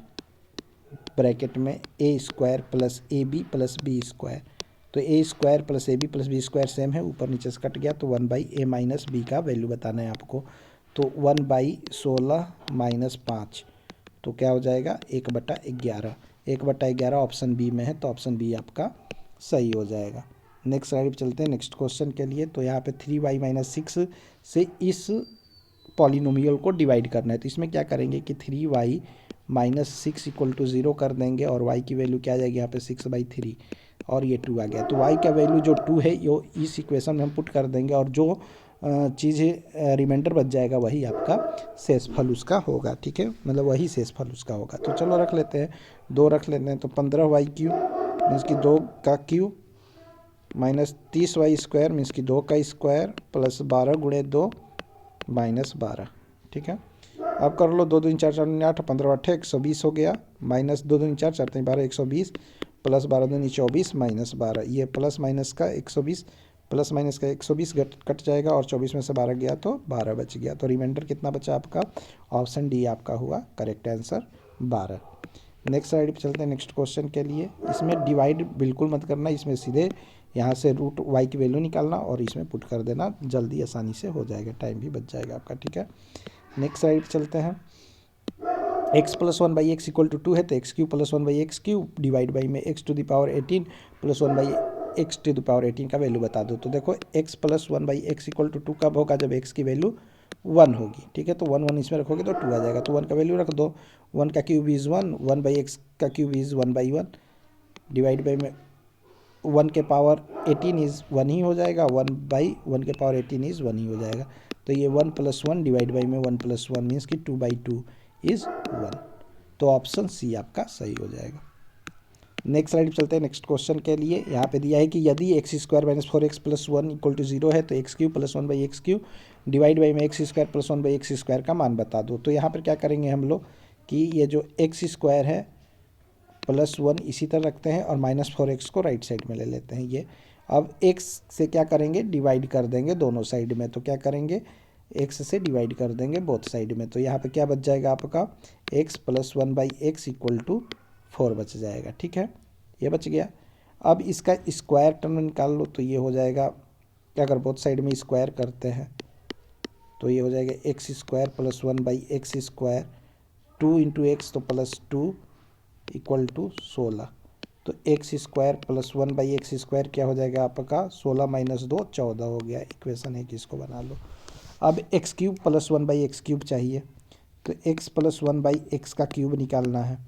ब्रैकेट में A square plus A B plus B square. तो A square plus A B plus B square same है, ऊपर नीचे से कट गया, तो 1/a माइनस बी का वैल्यू बताना है आपको। तो 1/16 माइनस 5, तो क्या हो जाएगा 1/11, 1/11 ऑप्शन बी में है, तो ऑप्शन बी आपका सही हो जाएगा। नेक्स्ट स्लाइड पर चलते हैं नेक्स्ट क्वेश्चन के लिए। तो यहाँ पे 3y माइनस 6 से इस पॉलिनोमियल को डिवाइड करना है। तो इसमें क्या करेंगे कि 3y माइनस 6 इक्वल टू 0 कर देंगे, और y की वैल्यू क्या आ जाएगी यहाँ पे 6/3, और ये 2 आ गया। तो y का वैल्यू जो 2 है यो इस इक्वेशन में हम पुट कर देंगे, और जो चीज़ रिमाइंडर बच जाएगा वही आपका शेषफल उसका होगा, ठीक है, मतलब वही शेषफल उसका होगा। तो चलो रख लेते हैं, 2 रख लेते हैं, तो 15y क्यू मीन्स कि 2 का Q minus 30y square means कि 2 का स्क्वायर प्लस 12 गुणे 2 माइनस 12, ठीक है। अब कर लो, 2 दूनी 4 4 दूनी 8 15 8 120 हो गया, माइनस 2 दूनी 4 4 12 120 प्लस 12 दूनी 24 माइनस 12, ये प्लस माइनस का 120 प्लस माइनस का 120 कट जाएगा, और 24 में से 12 गया तो 12 बच गया। तो रिमाइंडर कितना बचा आपका, ऑप्शन डी आपका हुआ करेक्ट आंसर 12। नेक्स्ट स्लाइड पे चलते हैं नेक्स्ट क्वेश्चन के लिए। इसमें डिवाइड बिल्कुल मत करना, इसमें सीधे यहाँ से रूट वाई की वैल्यू निकालना और इसमें पुट कर देना, जल्दी आसानी से हो जाएगा, टाइम भी बच जाएगा आपका, ठीक है। नेक्स्ट स्लाइड पे चलते हैं। x plus 1/x equal to 2 है, तो x cube plus 1/x cube divide by में x to the power 18 plus 1/x x to the power 18 का वैल्यू बता दो। तो देखो x plus 1/x equal to 2 कब होगा, जब एक्स की वैल्यू 1 होगी। ठीक है, तो 1 1 इसमें रखोगे तो 2 आ जाएगा, तो 1 का वैल्यू रख दो। 1 का क्यूब इज़ 1, 1/x का क्यूब इज़ 1/1, डिवाइड बाई में 1 के पावर 18 इज़ 1 ही हो जाएगा, 1/1 के पावर 18 इज़ 1 ही हो जाएगा। तो ये 1 + 1 डिवाइड बाई में 1 + 1 मीन्स कि 2/2 इज़ 1। तो ऑप्शन सी आपका सही हो जाएगा। नेक्स्ट स्लाइड पर चलते हैं नेक्स्ट क्वेश्चन के लिए। यहाँ पे दिया है कि यदि x² - 4x + 1 = 0 है तो x³ + 1/x³ डिवाइड बाई में x² + 1/x² का मान बता दो। तो यहाँ पर क्या करेंगे हम लोग कि ये जो x² है +1 इसी तरह रखते हैं और -4x को राइट साइड में ले लेते हैं। ये अब x से क्या करेंगे, डिवाइड कर देंगे दोनों साइड में। तो क्या करेंगे, x से डिवाइड कर देंगे बोथ साइड में। तो यहाँ पे क्या बच जाएगा आपका, x + 1/x = 4 बच जाएगा। ठीक है, ये बच गया। अब इसका स्क्वायर टर्म निकाल लो, तो ये हो जाएगा, क्या अगर बोथ साइड में स्क्वायर करते हैं तो ये हो जाएगा x² + 1/x², 2 × x तो +2 = 16। तो x² + 1/x² क्या हो जाएगा आपका, 16 - 2 14 हो गया। इक्वेशन है कि इसको बना लो। अब x³ + 1/x³ चाहिए, तो x + 1/x का क्यूब निकालना है।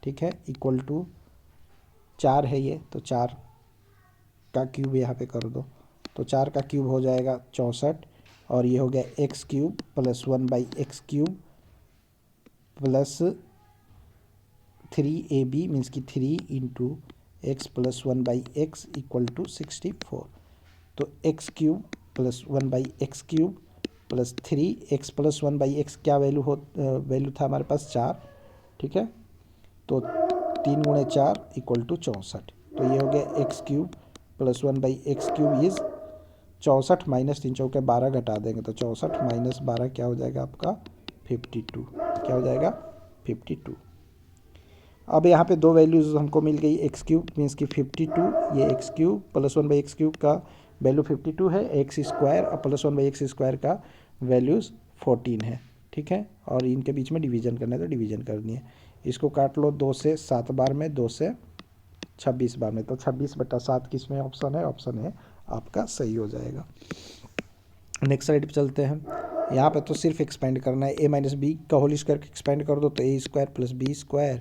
ठीक है, इक्वल टू 4 है ये, तो 4 का क्यूब यहाँ पे कर दो। तो 4 का क्यूब हो जाएगा 64, और ये हो गया x³ + 1/x³ plus 3ab means कि 3 × x + 1/x = 64। तो x³ + 1/x³ plus 3x + 1/x क्या वैल्यू था हमारे पास 4। ठीक है, तो 3 × 4 = 64। तो ये हो गया x³ + 1/x³ इज़ 64 - 3 × 4 = 12 घटा देंगे तो 64 - 12 क्या हो जाएगा आपका 52। क्या हो जाएगा 52। अब यहाँ पे दो वैल्यूज़ हमको मिल गई, x³ मीन्स कि 52, ये x³ + 1/x³ का वैल्यू 52 है, x² और + 1/x² का वैल्यूज़ 14 है। ठीक है, और इनके बीच में डिवीजन करना है तो डिवीजन करनी है। इसको काट लो 2 से 7 बार में, 2 से 26 बार में, तो 26/7 किस में ऑप्शन है, ऑप्शन है आपका सही हो जाएगा। नेक्स्ट स्लाइड पे चलते हैं। यहाँ पे तो सिर्फ एक्सपेंड करना है, a - b का होल स्क्वायर एक्सपेंड कर दो तो a² + b²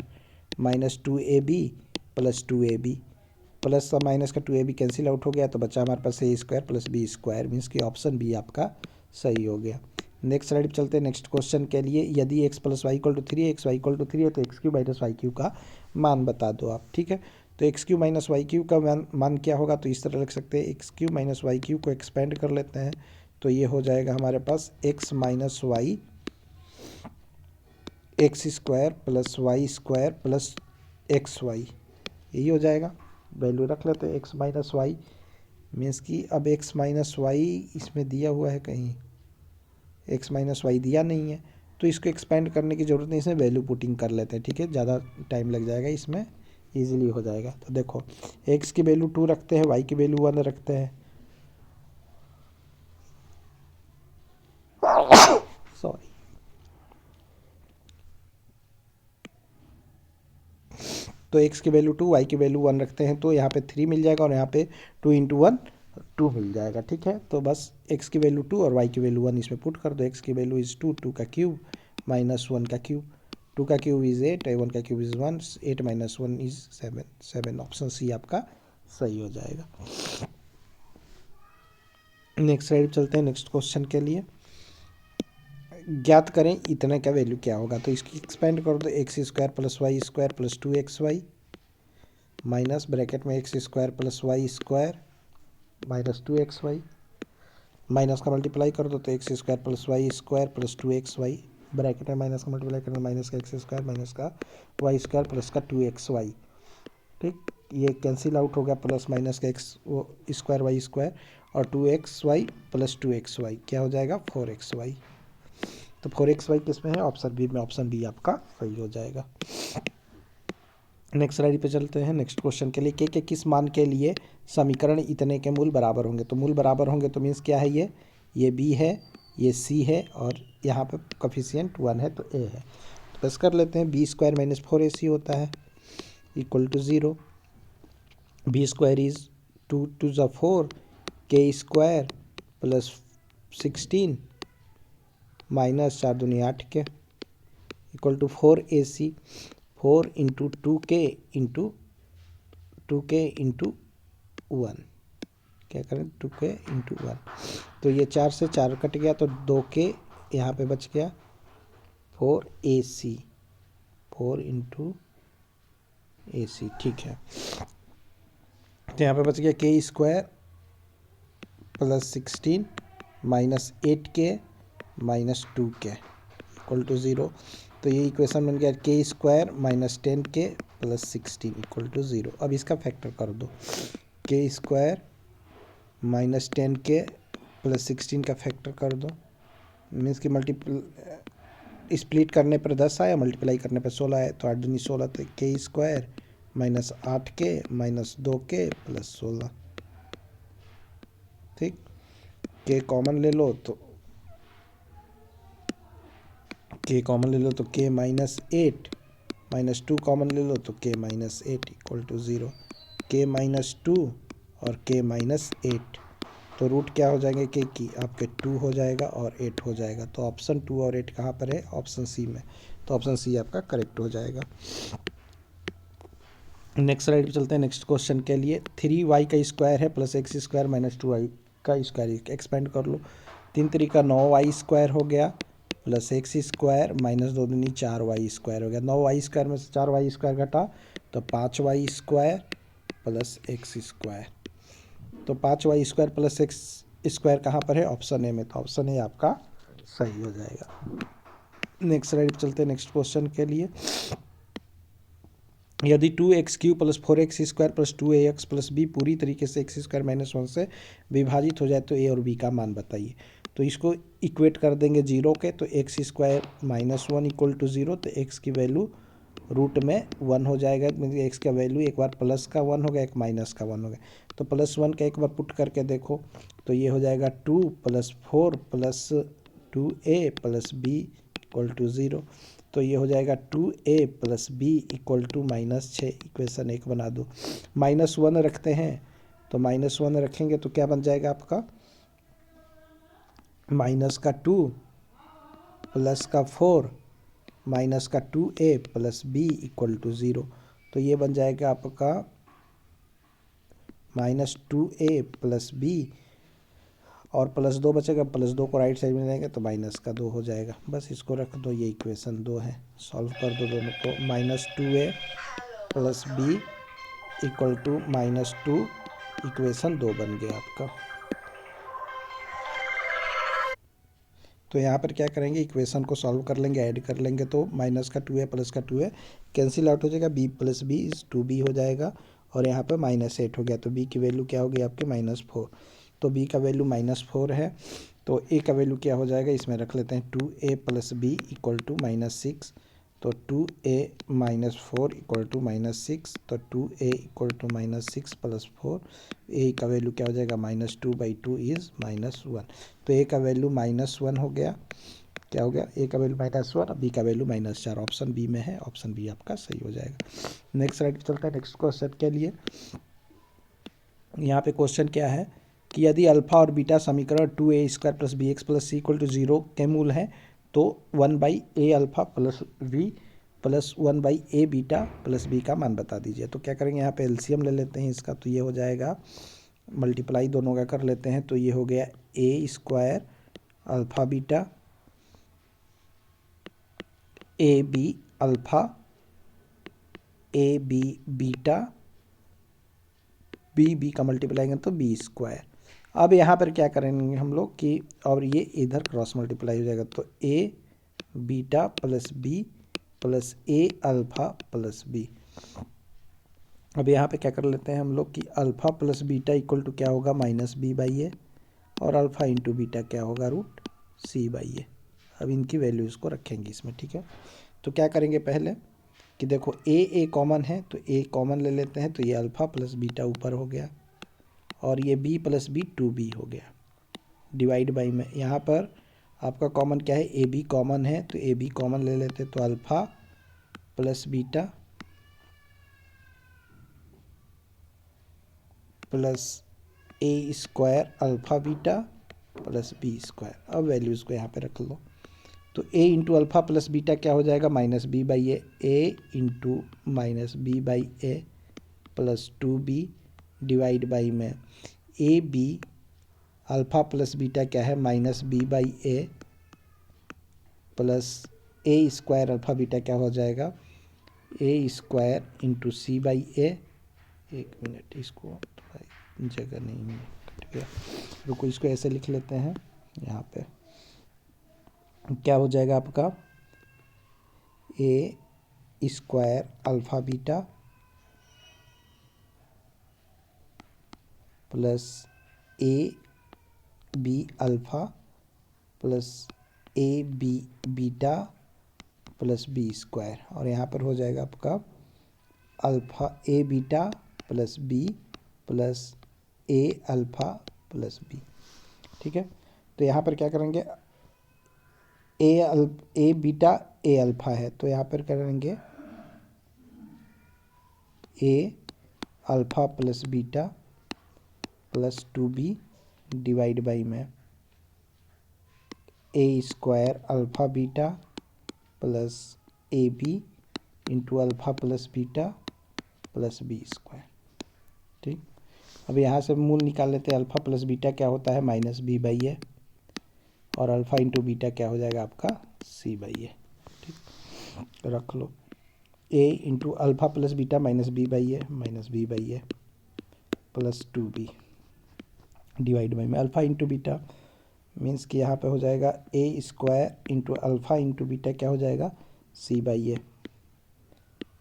-2ab + 2ab plus का माइनस का 2ab कैंसिल आउट हो गया, तो बचा हमारे पास a² + b² मीन्स कि ऑप्शन बी आपका सही हो गया। नेक्स्ट स्लाइड पे चलते हैं नेक्स्ट क्वेश्चन के लिए। यदि x + y = 3 x y = 3 है तो x³ - y³ का मान बता दो आप। ठीक है, तो x³ - y³ का मान क्या होगा, तो इस तरह लिख सकते हैं, x³ - y³ को एक्सपेंड कर लेते हैं तो ये हो जाएगा हमारे पास x - y x² + y² + xy, यही हो जाएगा। वैल्यू रख लेते हैं x - y मीन्स कि अब x - y इसमें दिया हुआ है, कहीं x - y दिया नहीं है तो इसको एक्सपेंड करने की ज़रूरत नहीं, इसमें वैल्यू पुटिंग कर लेते हैं। ठीक है, ज़्यादा टाइम लग जाएगा, इसमें इजीली हो जाएगा। तो देखो x की वैल्यू 2 रखते हैं, y की वैल्यू 1 रखते हैं, सॉरी। तो x की वैल्यू 2, y की वैल्यू 1 रखते हैं, तो यहाँ पे 3 मिल जाएगा और यहाँ पे 2 × 1 2 मिल जाएगा। ठीक है, तो बस x की वैल्यू 2 और y की वैल्यू 1 इसमें पुट कर दो। x की वैल्यू इज़ 2, 2 का क्यूब -1 का क्यूब, 2 का क्यूब इज़ 8, 1 का cube is 1, 8 - 1 is 7, 7 option c आपका सही हो जाएगा। नेक्स्ट साइड चलते हैं नेक्स्ट क्वेश्चन के लिए। ज्ञात करें इतने का वैल्यू क्या होगा, तो इसकी एक्सपेंड कर दो, x² + y² + 2xy minus bracket में x² + y² - 2xy, माइनस का मल्टीप्लाई कर दो तो x² + y² + 2xy, ब्रैकेट में माइनस का मल्टीप्लाई करना, माइनस का x² माइनस का y² प्लस का 2xy। ठीक, ये कैंसिल आउट हो गया, प्लस माइनस का x² y² और 2xy + 2xy क्या हो जाएगा 4xy। तो 4xy किस में है, ऑप्शन बी में, ऑप्शन बी आपका सही हो जाएगा। नेक्स्ट स्लाइड पे चलते हैं नेक्स्ट क्वेश्चन के लिए। के किस मान के लिए समीकरण इतने के मूल बराबर होंगे, तो मूल बराबर होंगे तो मीन्स क्या है, ये b है, ये c है और यहाँ पे कोफिशिएंट 1 है तो a है। तो बस कर लेते हैं, b² - 4ac होता है = 0, b² इज़ 2 × 4 के स्क्वायर प्लस 16 माइनस 4 दूनी 8 के equal to 4AC 4 × 2K × 2K × 1 क्या करें 2K × 1 तो ये 4 से 4 कट गया तो 2K यहाँ पे बच गया 4AC 4 × AC ठीक है। तो यहाँ पे बच गया K square plus 16 minus 8K minus 2K equal to 0। तो ये इक्वेशन बन गया K square minus 10K plus 16 equal to 0। अब इसका फैक्टर कर दो, के स्क्वायर माइनस 10K प्लस 16 का फैक्टर कर दो, मीन्स कि स्प्लिट करने पर 10 आया, मल्टीप्लाई करने पर 16 आया, तो 8 दूनी 16, तो के square minus 8K minus 2K plus 16। ठीक, के कॉमन ले लो तो के कॉमन ले लो तो के माइनस 8 माइनस 2 कॉमन ले लो तो के माइनस 8 इक्वल टू 0। के माइनस 2 और के माइनस 8 तो रूट क्या हो जाएंगे के की आपके 2 हो जाएगा और 8 हो जाएगा। तो ऑप्शन 2 और 8 कहाँ पर है, ऑप्शन सी में। तो ऑप्शन सी आपका करेक्ट हो जाएगा। नेक्स्ट स्लाइड पे चलते हैं नेक्स्ट क्वेश्चन के लिए। 3y का स्क्वायर है plus x square minus 2y का स्क्वायर, एक्सपेंड कर लो। 3 3 का 9y स्क्वायर हो गया प्लस एक्स स्क्वायर माइनस 2 दूनी 4y स्क्वायर हो गया। 9y स्क्वायर में से 4y स्क्वायर घटा तो 5y square plus x square. तो 5y square plus x square कहाँ पर है, ऑप्शन ए में। तो ऑप्शन ए आपका सही हो जाएगा। नेक्स्ट स्लाइड पे चलते हैं नेक्स्ट क्वेश्चन के लिए। यदि 2x³ plus 4x square plus 2ax plus b पूरी तरीके से x स्क्वायर माइनस 1 से विभाजित हो जाए तो a और b का मान बताइए। तो इसको इक्वेट कर देंगे 0 के, तो x square minus 1 equal to 0, तो x की वैल्यू रूट में 1 हो जाएगा। मतलब एक्स का वैल्यू एक बार प्लस का 1 हो गया, एक माइनस का 1 हो गया। तो प्लस 1 का एक बार पुट करके देखो तो ये हो जाएगा 2 plus 4 plus 2a plus b equal to 0। तो ये हो जाएगा 2a plus b equal to minus 6। Equation 1 बना दो। माइनस 1 रखते हैं तो माइनस 1 रखेंगे तो क्या बन जाएगा आपका, माइनस का 2 प्लस का 4 माइनस का 2a plus b equal to 0। तो ये बन जाएगा आपका माइनस 2a प्लस b और प्लस 2 बचेगा, प्लस 2 को राइट साइड में जाएंगे तो माइनस का 2 हो जाएगा। बस इसको रख दो, ये इक्वेशन 2 है। सॉल्व कर दो दोनों को। Minus 2a plus b equal to minus 2 equation 2 बन गया आपका। तो यहाँ पर क्या करेंगे, इक्वेशन को सॉल्व कर लेंगे, ऐड कर लेंगे तो माइनस का 2a प्लस का 2a कैंसिल आउट हो जाएगा, b plus b is 2b हो जाएगा और यहाँ पर माइनस 8 हो गया। तो b की वैल्यू क्या होगी आपके माइनस 4। तो b का वैल्यू माइनस 4 है। तो a का वैल्यू क्या हो जाएगा, इसमें रख लेते हैं 2a plus b equal to minus 6। तो 2a minus 4 equal to minus 6। तो 2a equal to minus 6 plus 4, a का वैल्यू क्या हो जाएगा माइनस 2/2 इज माइनस 1। तो a का वैल्यू माइनस 1 हो गया। क्या हो गया, a का वैल्यू माइनस 1, b का वैल्यू माइनस 4। ऑप्शन बी में है, ऑप्शन बी आपका सही हो जाएगा। नेक्स्ट स्लाइड पे चलता है नेक्स्ट क्वेश्चन के लिए। यहाँ पे क्वेश्चन क्या है कि यदि अल्फा और बीटा समीकरण 2a square plus bx plus c equal to 0 के मूल हैं तो 1/a alpha plus b plus 1/a beta plus b का मान बता दीजिए। तो क्या करेंगे, यहाँ पे एलसीएम ले लेते हैं इसका। तो ये हो जाएगा, मल्टीप्लाई दोनों का कर लेते हैं तो ये हो गया a square alpha beta a b alpha a B beta b का मल्टीप्लाई करें तो बी स्क्वायर। अब यहाँ पर क्या करेंगे हम लोग कि और ये इधर क्रॉस मल्टीप्लाई हो जाएगा तो ए बीटा प्लस बी प्लस ए अल्फा प्लस बी। अब यहाँ पे क्या कर लेते हैं हम लोग कि alpha plus beta equal to क्या होगा माइनस b/a और अल्फा इंटू बीटा क्या होगा रूट c/a। अब इनकी वैल्यूज़ को रखेंगे इसमें, ठीक है। तो क्या करेंगे पहले कि देखो ए कॉमन है तो ए कॉमन ले लेते हैं। तो ये अल्फ़ा प्लस बीटा ऊपर हो गया और ये b प्लस b 2b हो गया डिवाइड बाई में। यहाँ पर आपका कॉमन क्या है, ए बी कॉमन है तो ए बी कॉमन ले लेते तो अल्फ़ा प्लस बीटा प्लस ए square alpha beta plus B square. अब वैल्यूज़ को यहाँ पे रख लो। तो a into alpha plus beta क्या हो जाएगा, minus B by A into minus B by A plus 2b divide by में A B alpha plus beta क्या है, minus B by A plus A square alpha beta क्या हो जाएगा, A square into C by ए। एक minute, इसको थोड़ा जगह नहीं है, कट गया, रुको इसको ऐसे लिख लेते हैं। यहाँ पे क्या हो जाएगा आपका, A square alpha beta plus A B alpha plus A B beta plus B square, और यहाँ पर हो जाएगा आपका alpha A beta plus B plus A alpha plus B. ठीक है, तो यहाँ पर क्या करेंगे, ए बीटा ए अल्फ़ा है, तो यहाँ पर करेंगे A alpha plus beta plus 2b divide by में A square alpha beta plus A B into alpha plus beta plus B square. ठीक, अब यहाँ से मूल निकाल लेते हैं। अल्फ़ा प्लस बीटा क्या होता है, माइनस बी बाई ए, और अल्फ़ा इंटू बीटा क्या हो जाएगा आपका, सी बाई ए। ठीक, तो रख लो A into alpha plus beta minus B by A plus 2b divide by में अल्फ़ा इंटू बीटा मीन्स कि यहाँ पे हो जाएगा A square into alpha into beta क्या हो जाएगा, C by A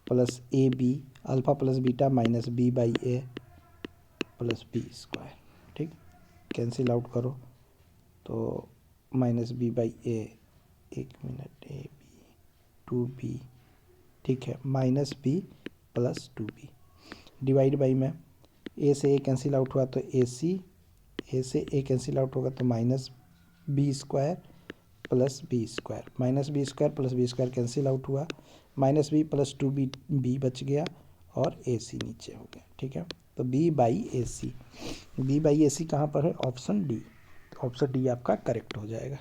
plus A B alpha plus beta minus B by A plus B square. ठीक, कैंसिल आउट करो तो माइनस बी बाई ए, एक मिनट, ए बी 2b, ठीक है, minus B plus 2b divide by में a से ए cancel out हुआ तो ए से ए कैंसिल आउट होगा तो minus B square plus B square, minus B square plus B square cancel out हुआ, minus B plus 2b B बच गया और ए सी नीचे हो गया। ठीक है, तो बी बाई ए सी कहाँ पर है, ऑप्शन डी, ऑप्शन डी आपका करेक्ट हो जाएगा।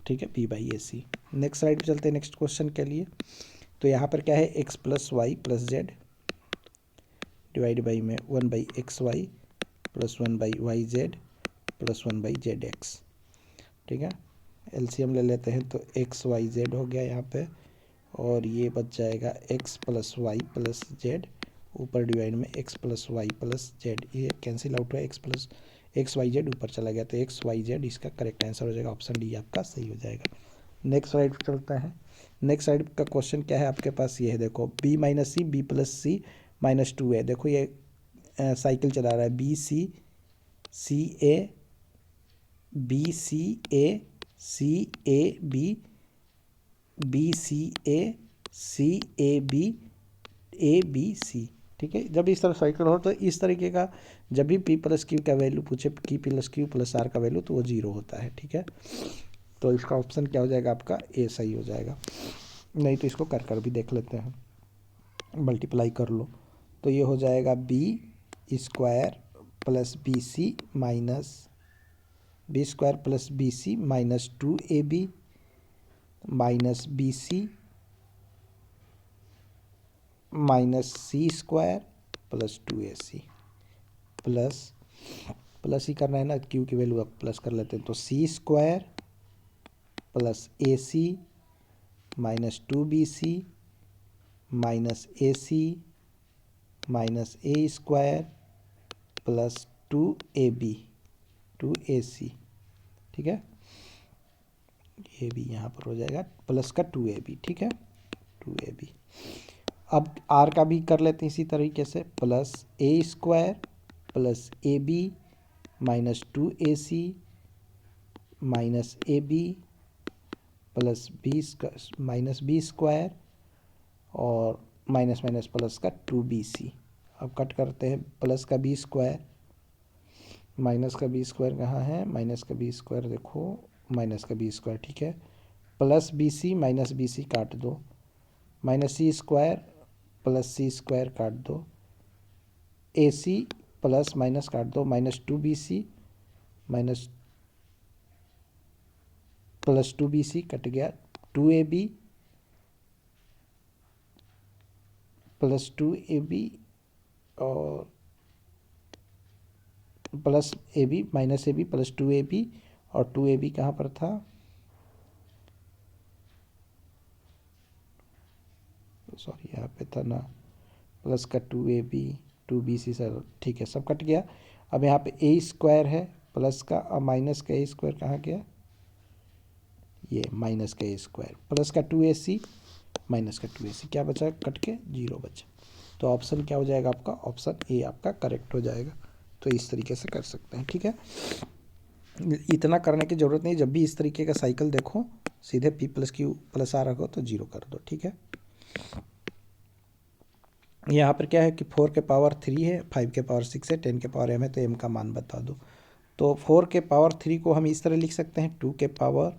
ठीक है, B by A C. Next slide पे चलते हैं नेक्स्ट क्वेश्चन के लिए। तो यहाँ पर क्या है, x plus y plus z divide by में 1 by x y plus 1 by y z plus 1 by z x. ठीक है, एलसीएम ले लेते हैं तो एक्स वाई जेड हो गया यहाँ पे, और ये बच जाएगा x plus y plus z, ऊपर डिवाइड में x plus y plus z, ये कैंसिल आउट हुआ, एक्स वाई जेड ऊपर चला गया, तो एक्स वाई जेड इसका करेक्ट आंसर हो जाएगा, ऑप्शन डी आपका सही हो जाएगा। नेक्स्ट स्लाइड पर चलता है। नेक्स्ट स्लाइड का क्वेश्चन क्या है आपके पास, ये है देखो, B minus C B plus C minus 2 है। देखो ये साइकिल चला रहा है, B C C A B C A B B C A B C. ठीक है, जब इस तरह साइकिल हो तो इस तरीके का, जब भी पी प्लस क्यू का वैल्यू पूछे, p plus q plus r का वैल्यू, तो वो 0 होता है। ठीक है, तो इसका ऑप्शन क्या हो जाएगा आपका, ए सही हो जाएगा। नहीं तो इसको कर भी देख लेते हैं, मल्टीप्लाई कर लो तो ये हो जाएगा B square plus B C minus B square plus B C minus 2ab minus B C minus सी स्क्वायर प्लस 2ac प्लस ही करना है ना, क्यू की वैल्यू अब प्लस कर लेते हैं, तो सी स्क्वायर प्लस ए सी माइनस 2bc माइनस ए सी माइनस ए स्क्वायर प्लस 2ab ठीक है, ये भी यहाँ पर हो जाएगा प्लस का 2ab। ठीक है, 2ab। अब आर का भी कर लेते हैं इसी तरीके से, plus A square plus A B minus 2ac minus A B plus B minus B square और माइनस माइनस प्लस का 2bc। अब कट करते हैं, प्लस का बी स्क्वायर माइनस का बी स्क्वायर कहाँ है, माइनस का बी स्क्वायर देखो, माइनस का बी स्क्वायर। ठीक है, plus B C minus B c काट दो, माइनस सी स्क्वायर प्लस सी स्क्वायर काट दो, AC प्लस माइनस काट दो, -2BC minus plus 2BC cut गया, 2AB प्लस 2AB और plus AB minus AB plus 2AB, और 2AB कहाँ पर था, सॉरी यहाँ पे था ना, प्लस का 2AB 2BC सर, ठीक है सब कट गया। अब यहाँ पे ए स्क्वायर है प्लस का, अब माइनस का ए स्क्वायर कहाँ गया, ये माइनस का ए स्क्वायर प्लस का 2AC माइनस का 2AC, क्या बचा, कट के 0 बचा। तो ऑप्शन क्या हो जाएगा आपका, ऑप्शन ए आपका करेक्ट हो जाएगा। तो इस तरीके से कर सकते हैं, ठीक है। इतना करने की ज़रूरत नहीं, जब भी इस तरीके का साइकिल देखो सीधे P plus Q plus R रखो तो 0 कर दो, ठीक है। यहाँ पर क्या है कि 4 के पावर 3 है, 5 के पावर 6 है, 10 के पावर m है, तो m का मान बता दो। तो 4 के पावर 3 को हम इस तरह लिख सकते हैं, 2 के पावर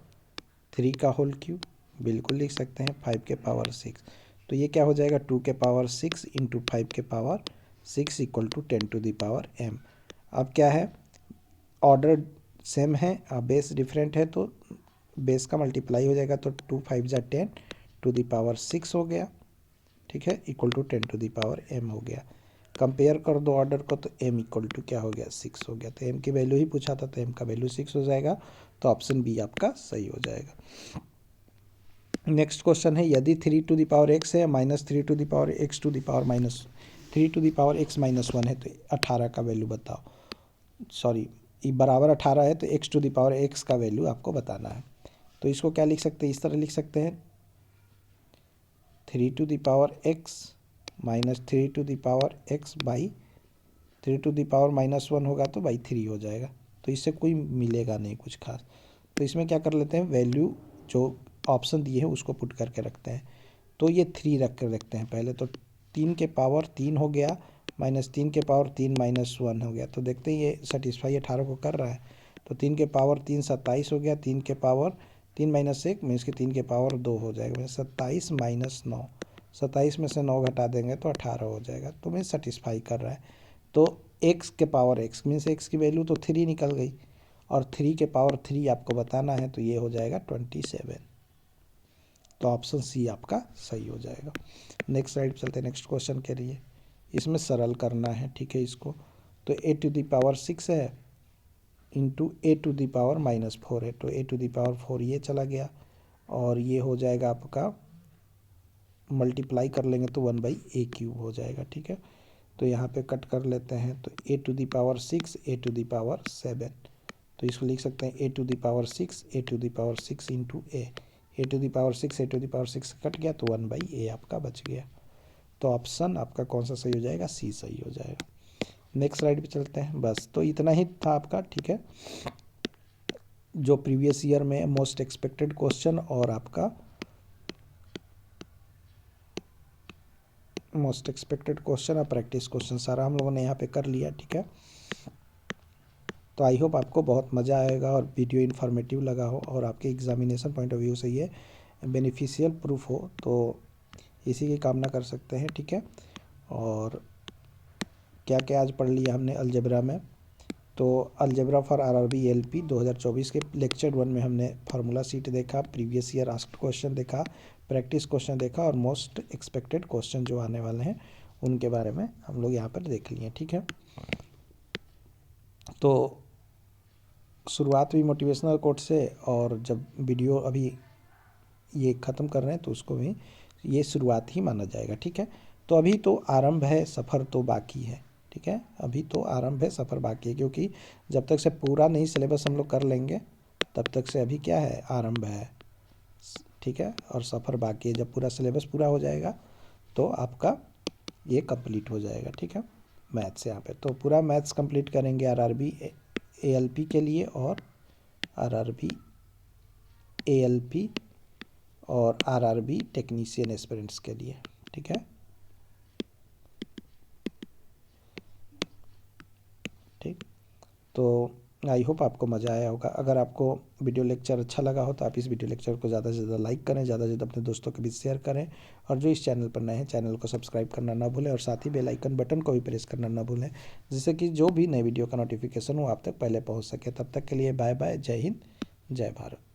3 का होल क्यूब, बिल्कुल लिख सकते हैं, 5 के पावर 6। तो ये क्या हो जाएगा, 2 के पावर 6 इंटू 5 के power 6 equal to 10 to the power m। अब क्या है, ऑर्डर सेम है, बेस डिफरेंट है, तो बेस का मल्टीप्लाई हो जाएगा, तो 2 5 जा 10 टू द पावर 6 हो गया, ठीक है, equal to 10 to the power m हो गया। कंपेयर कर दो ऑर्डर को, तो m इक्वल टू क्या हो गया, 6 हो गया। तो m की वैल्यू ही पूछा था, तो m का वैल्यू 6 हो जाएगा। तो ऑप्शन बी आपका सही हो जाएगा। नेक्स्ट क्वेश्चन है, यदि 3 टू द पावर x है, -3 to the power x to the power -3 to the power x minus 1 है, तो 18 का वैल्यू बताओ। सॉरी, ये बराबर 18 है, तो x to the power x का वैल्यू आपको बताना है। तो इसको क्या लिख सकते हैं, इस तरह लिख सकते हैं, 3 to the power x minus 3 to the power x by 3 to the power -1 होगा तो बाई 3 हो जाएगा। तो इससे कोई मिलेगा नहीं कुछ खास। तो इसमें क्या कर लेते हैं, वैल्यू जो ऑप्शन दिए हैं उसको पुट करके रखते हैं। तो ये 3 रख कर रखते हैं पहले, तो 3 के पावर 3 हो गया, -3 के पावर 3 -1 हो गया। तो देखते हैं ये सेटिस्फाई 18 को कर रहा है। तो 3 के पावर 3 27 हो गया, 3 के पावर 3 माइनस 1 मीन्स कि 3 के पावर 2 हो जाएगा, 27 माइनस 9, 27 में से 9 घटा देंगे तो 18 हो जाएगा। तो मैं सेटिस्फाई कर रहा है। तो x के पावर x मीन्स x की वैल्यू तो 3 निकल गई, और 3 के पावर 3 आपको बताना है, तो ये हो जाएगा 27। तो ऑप्शन सी आपका सही हो जाएगा। नेक्स्ट स्लाइड पर चलते हैं, नेक्स्ट क्वेश्चन के लिए। इसमें सरल करना है, ठीक है इसको। तो a टू द पावर 6 है into a to the power -4 है, तो a टू द पावर 4 ये चला गया, और ये हो जाएगा आपका, मल्टीप्लाई कर लेंगे तो 1/a³ हो जाएगा, ठीक है। तो यहाँ पे कट कर लेते हैं, तो a to the power 6 a to the power 7, तो इसको लिख सकते हैं a to the power 6 a to the power 6 into a to the power 6 a to the power 6 cut गया, तो 1/a आपका बच गया। तो ऑप्शन आपका कौन सा सही हो जाएगा, सी सही हो जाएगा। नेक्स्ट स्लाइड पे चलते हैं। बस तो इतना ही था आपका, ठीक है, जो प्रीवियस ईयर में मोस्ट एक्सपेक्टेड क्वेश्चन और आपका मोस्ट एक्सपेक्टेड क्वेश्चन और प्रैक्टिस क्वेश्चन सारा हम लोगों ने यहाँ पे कर लिया, ठीक है। तो आई होप आपको बहुत मज़ा आएगा और वीडियो इन्फॉर्मेटिव लगा हो, और आपके एग्जामिनेशन पॉइंट ऑफ व्यू से ये बेनिफिशियल प्रूफ हो, तो इसी की कामना कर सकते हैं, ठीक है। और क्या क्या आज पढ़ लिया हमने अलजेब्रा में, तो अलजेब्रा फॉर आरआरबी एलपी 2024 के लेक्चर 1 में हमने फार्मूला सीट देखा, प्रीवियस ईयर आस्क्ड क्वेश्चन देखा, प्रैक्टिस क्वेश्चन देखा, और मोस्ट एक्सपेक्टेड क्वेश्चन जो आने वाले हैं उनके बारे में हम लोग यहाँ पर देख लिए, ठीक है। तो शुरुआत हुई मोटिवेशनल कोट से, और जब वीडियो अभी ये ख़त्म कर रहे हैं तो उसको भी ये शुरुआत ही माना जाएगा, ठीक है। तो अभी तो आरंभ है, सफ़र तो बाकी है, ठीक है। अभी तो आरंभ है, सफ़र बाकी है, क्योंकि जब तक से पूरा नहीं सिलेबस हम लोग कर लेंगे तब तक से अभी क्या है, आरंभ है, ठीक है। और सफ़र बाकी है, जब पूरा सिलेबस पूरा हो जाएगा तो आपका ये कंप्लीट हो जाएगा, ठीक है। मैथ्स यहाँ पे तो पूरा मैथ्स कंप्लीट करेंगे आरआरबी एएलपी के लिए, और आरआरबी एएलपी और आरआरबी टेक्नीशियन एस्पिरेंट्स के लिए, ठीक है, ठीक। तो आई होप आपको मज़ा आया होगा। अगर आपको वीडियो लेक्चर अच्छा लगा हो तो आप इस वीडियो लेक्चर को ज़्यादा से ज़्यादा लाइक करें, ज़्यादा से ज़्यादा अपने दोस्तों के बीच शेयर करें, और जो इस चैनल पर नए हैं चैनल को सब्सक्राइब करना ना भूलें, और साथ ही बेल आइकन बटन को भी प्रेस करना ना भूलें, जिससे कि जो भी नए वीडियो का नोटिफिकेशन हो आप तक पहले पहुँच सके। तब तक के लिए बाय बाय, जय हिंद, जय भारत।